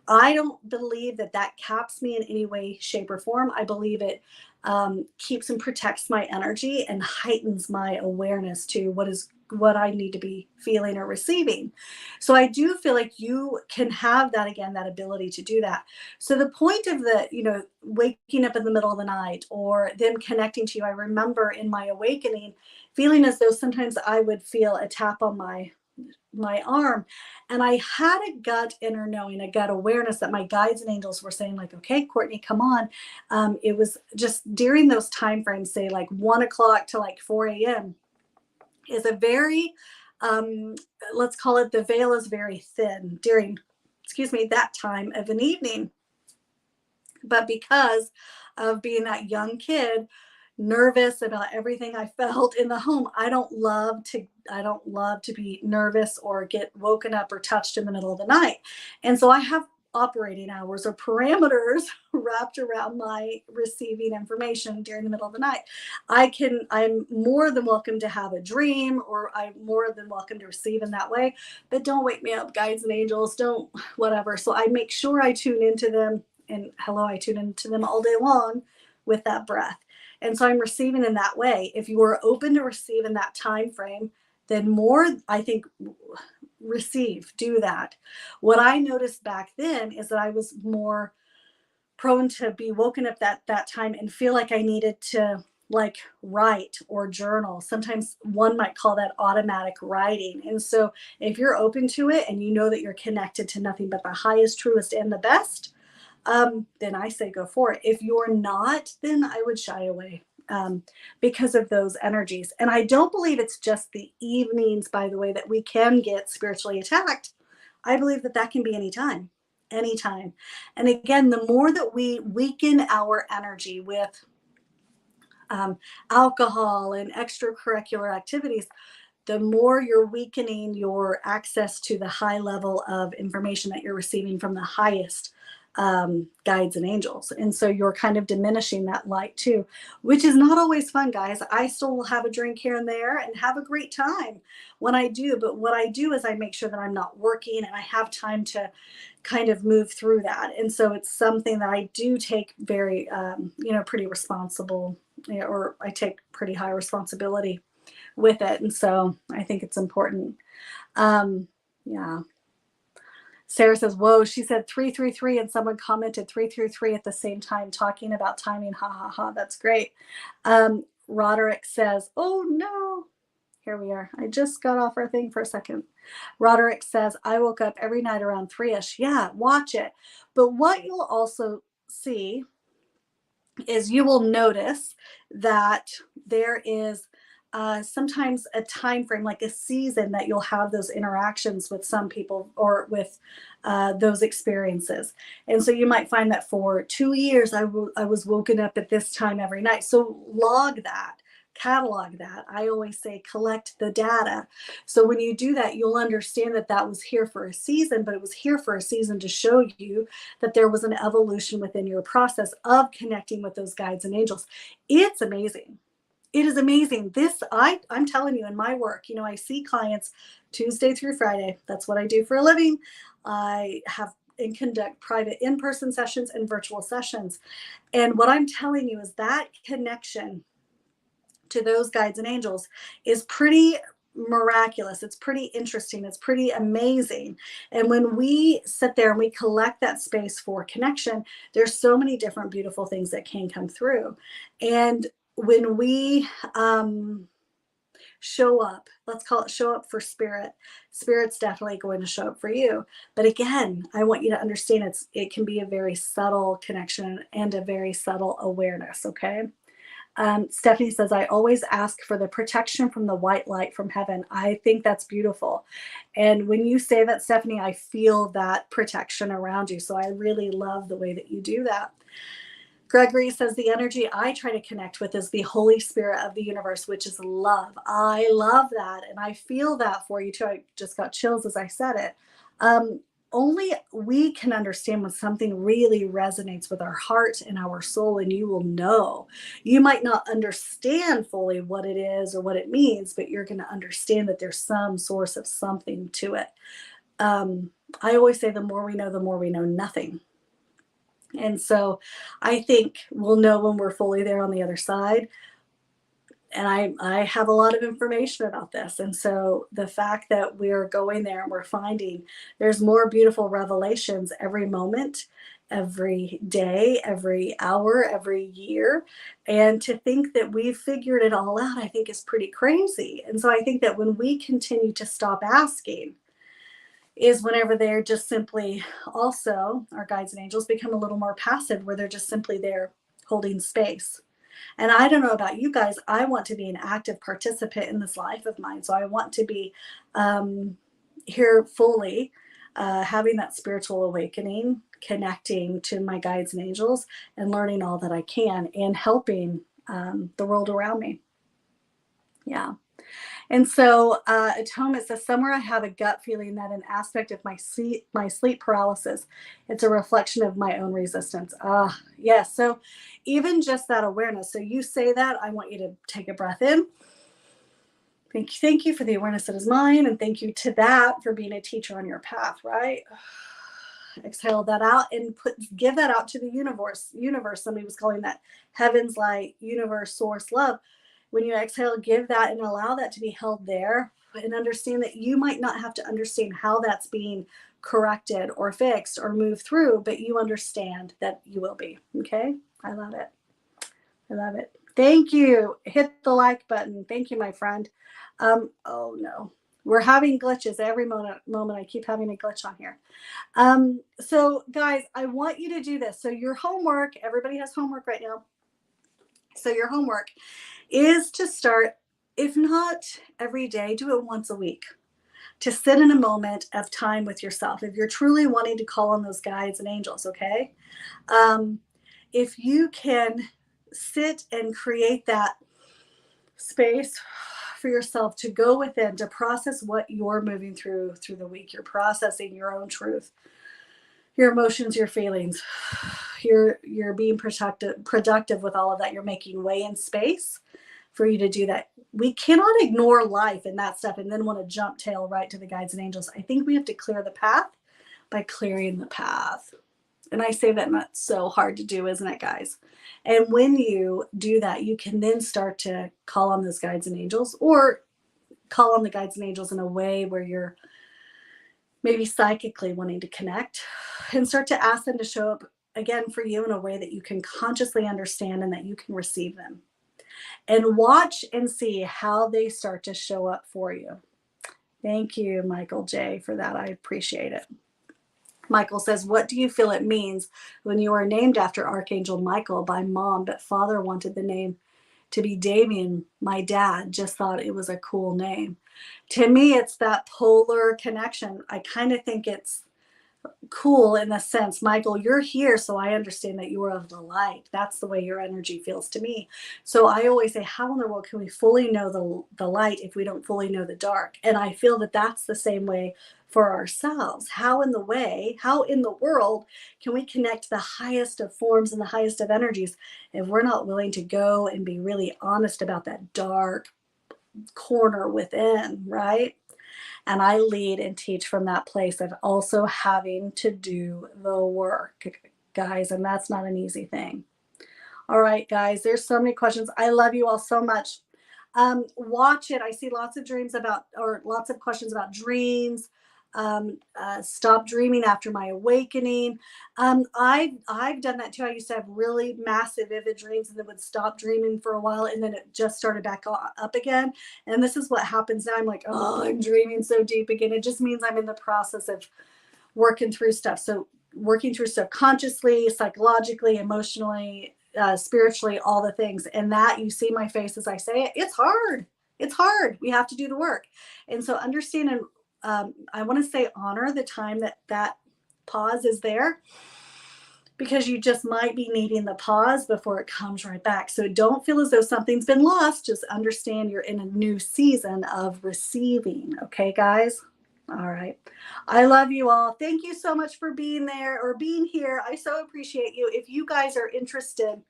I don't believe that caps me in any way, shape, or form. I believe it keeps and protects my energy and heightens my awareness to what I need to be feeling or receiving. So I do feel like you can have that ability to do that. So the point of waking up in the middle of the night or them connecting to you, I remember in my awakening feeling as though sometimes I would feel a tap on my arm, and I had a gut inner knowing, a gut awareness that my guides and angels were saying like, okay, Cortney, come on. It was just during those time frames, say like 1 o'clock to like 4 a.m. is a very, let's call it, the veil is very thin during, that time of an evening. But because of being that young kid, nervous about everything I felt in the home, I don't love to be nervous or get woken up or touched in the middle of the night. And so I have operating hours or parameters wrapped around my receiving information during the middle of the night. I'm more than welcome to have a dream, or I'm more than welcome to receive in that way, but don't wake me up, guides and angels, don't whatever. So I make sure I tune into them, and hello, I tune into them all day long with that breath. And so I'm receiving in that way. If you are open to receive in that time frame, then more, I think, receive, do that. What I noticed back then is that I was more prone to be woken up that time and feel like I needed to like write or journal. Sometimes one might call that automatic writing. And so if you're open to it and you know that you're connected to nothing but the highest, truest, and the best, then I say go for it. If you're not, then I would shy away, because of those energies. And I don't believe it's just the evenings, by the way, that we can get spiritually attacked. I believe that that can be anytime, anytime. And again, the more that we weaken our energy with alcohol and extracurricular activities, the more you're weakening your access to the high level of information that you're receiving from the highest guides and angels. And so you're kind of diminishing that light too, which is not always fun, guys. I still will have a drink here and there and have a great time when I do. But what I do is I make sure that I'm not working and I have time to kind of move through that. And so it's something that I do take very, pretty responsible, or I take pretty high responsibility with it. And so I think it's important. Yeah. Sarah says, whoa, she said 333 and someone commented 333 at the same time talking about timing. Ha ha ha. That's great. Roderick says, oh no. Here we are. I just got off our thing for a second. Roderick says, I woke up every night around 3ish. Yeah, watch it. But what you'll also see is you will notice that there is sometimes a time frame, like a season, that you'll have those interactions with some people or with those experiences. And so you might find that for 2 years I was woken up at this time every night. So log that, catalog that. I always say collect the data. So when you do that, you'll understand that that was here for a season, but it was here for a season to show you that there was an evolution within your process of connecting with those guides and angels. It's amazing. It is amazing. I'm telling you, in my work, I see clients Tuesday through Friday. That's what I do for a living. I have and conduct private in-person sessions and virtual sessions. And what I'm telling you is that connection to those guides and angels is pretty miraculous. It's pretty interesting. It's pretty amazing. And when we sit there and we collect that space for connection, there's so many different beautiful things that can come through. And when we show up, let's call it show up for spirit, spirit's definitely going to show up for you. But again, I want you to understand it can be a very subtle connection and a very subtle awareness. Okay. Stephanie says, I always ask for the protection from the white light from heaven. I think that's beautiful. And when you say that, Stephanie, I feel that protection around you. So I really love the way that you do that. Gregory says, the energy I try to connect with is the Holy Spirit of the universe, which is love. I love that. And I feel that for you too. I just got chills as I said it. Only we can understand when something really resonates with our heart and our soul, and you will know. You might not understand fully what it is or what it means, but you're going to understand that there's some source of something to it. I always say the more we know nothing. And so I think we'll know when we're fully there on the other side. And I have a lot of information about this. And so the fact that we're going there and we're finding there's more beautiful revelations every moment, every day, every hour, every year. And to think that we've figured it all out, I think is pretty crazy. And so I think that when we continue to stop asking is whenever they're just simply, also our guides and angels become a little more passive, where they're just simply there holding space. And I don't know about you guys, I want to be an active participant in this life of mine. So I want to be here fully, having that spiritual awakening, connecting to my guides and angels, and learning all that I can and helping the world around me. Yeah. And so atonement says, somewhere I have a gut feeling that an aspect of my sleep paralysis, it's a reflection of my own resistance. Yes. So even just that awareness. So you say that, I want you to take a breath in. Thank you for the awareness that is mine. And thank you to that for being a teacher on your path, right? Exhale that out and give that out to the universe. Somebody was calling that heaven's light, universe, source, love. When you exhale, give that and allow that to be held there, and understand that you might not have to understand how that's being corrected or fixed or moved through, but you understand that you will be. Okay. I love it. I love it. Thank you. Hit the like button. Thank you, my friend. Oh no, we're having glitches every moment. I keep having a glitch on here. So guys, I want you to do this. So your homework, everybody has homework right now. So your homework is to start, if not every day, do it once a week, to sit in a moment of time with yourself. If you're truly wanting to call on those guides and angels, okay? If you can sit and create that space for yourself to go within, to process what you're moving through the week. You're processing your own truth, your emotions, your feelings. You're being productive with all of that. You're making way and space for you to do that. We cannot ignore life and that stuff and then want to jump tail right to the guides and angels. I think we have to clear the path by clearing the path. And I say that, and that's so hard to do, isn't it, guys? And when you do that, you can then start to call on those guides and angels, or call on the guides and angels in a way where you're maybe psychically wanting to connect, and start to ask them to show up again for you in a way that you can consciously understand and that you can receive them. And watch and see how they start to show up for you. Thank you, Michael J., for that. I appreciate it. Michael says, what do you feel it means when you are named after Archangel Michael by mom, but father wanted the name to be Damien? My dad just thought it was a cool name. To me, it's that polar connection. I kind of think it's cool in the sense, Michael, you're here, so I understand that you are of the light. That's the way your energy feels to me. So I always say, how in the world can we fully know the light if we don't fully know the dark? And I feel that that's the same way for ourselves. How in the world can we connect the highest of forms and the highest of energies if we're not willing to go and be really honest about that dark corner within, right? And I lead and teach from that place of also having to do the work, guys. And that's not an easy thing. All right, guys, there's so many questions. I love you all so much. Watch it. I see lots of lots of questions about dreams. Stop dreaming after my awakening. I've done that too. I used to have really massive vivid dreams and then would stop dreaming for a while, and then it just started back up again. And this is what happens now. I'm like, oh, I'm dreaming so deep again. It just means I'm in the process of working through stuff. So working through stuff consciously, psychologically, emotionally, spiritually, all the things. And that, you see my face as I say it, it's hard. It's hard. We have to do the work. And so understand, and I want to say honor the time that pause is there, because you just might be needing the pause before it comes right back. So don't feel as though something's been lost. Just understand you're in a new season of receiving. Okay, guys? All right. I love you all. Thank you so much for being there or being here. I so appreciate you. If you guys are interested,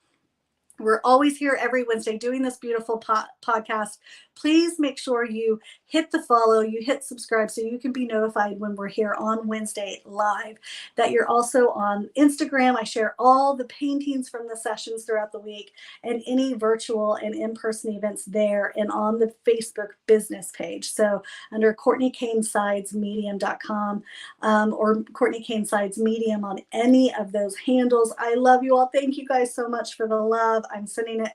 we're always here every Wednesday doing this beautiful podcast. Please make sure you hit the follow, you hit subscribe so you can be notified when we're here on Wednesday live. That you're also on Instagram. I share all the paintings from the sessions throughout the week and any virtual and in-person events there, and on the Facebook business page. So under Cortney Kane Sides Medium.com or Cortney Kane Sides Medium on any of those handles. I love you all. Thank you guys so much for the love. I'm sending it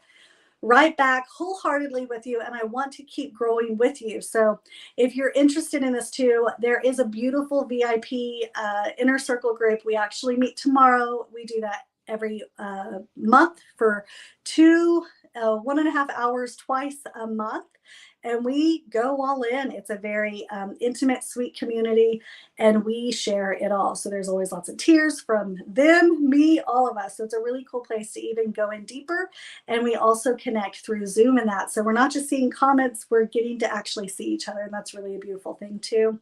right back wholeheartedly with you, and I want to keep growing with you. So if you're interested in this too, there is a beautiful VIP inner circle group. We actually meet tomorrow. We do that every month for 1.5 hours twice a month. and we go all in. It's a very intimate, sweet community, and we share it all. So there's always lots of tears from them, me, all of us. So it's a really cool place to even go in deeper. And we also connect through Zoom and that. So we're not just seeing comments, we're getting to actually see each other. And that's really a beautiful thing too.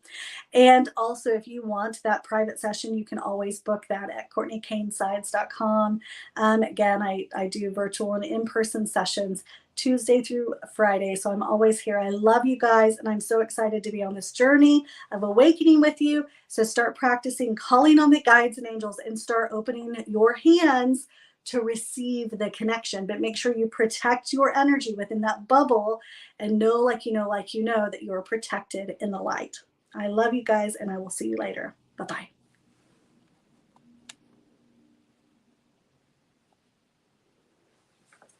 And also, if you want that private session, you can always book that at CourtneyCaneSides.com. Again, I do virtual and in-person sessions Tuesday through Friday. So I'm always here. I love you guys, and I'm so excited to be on this journey of awakening with you. So start practicing calling on the guides and angels and start opening your hands to receive the connection. But make sure you protect your energy within that bubble and know, like you know, that you're protected in the light. I love you guys, and I will see you later. Bye-bye.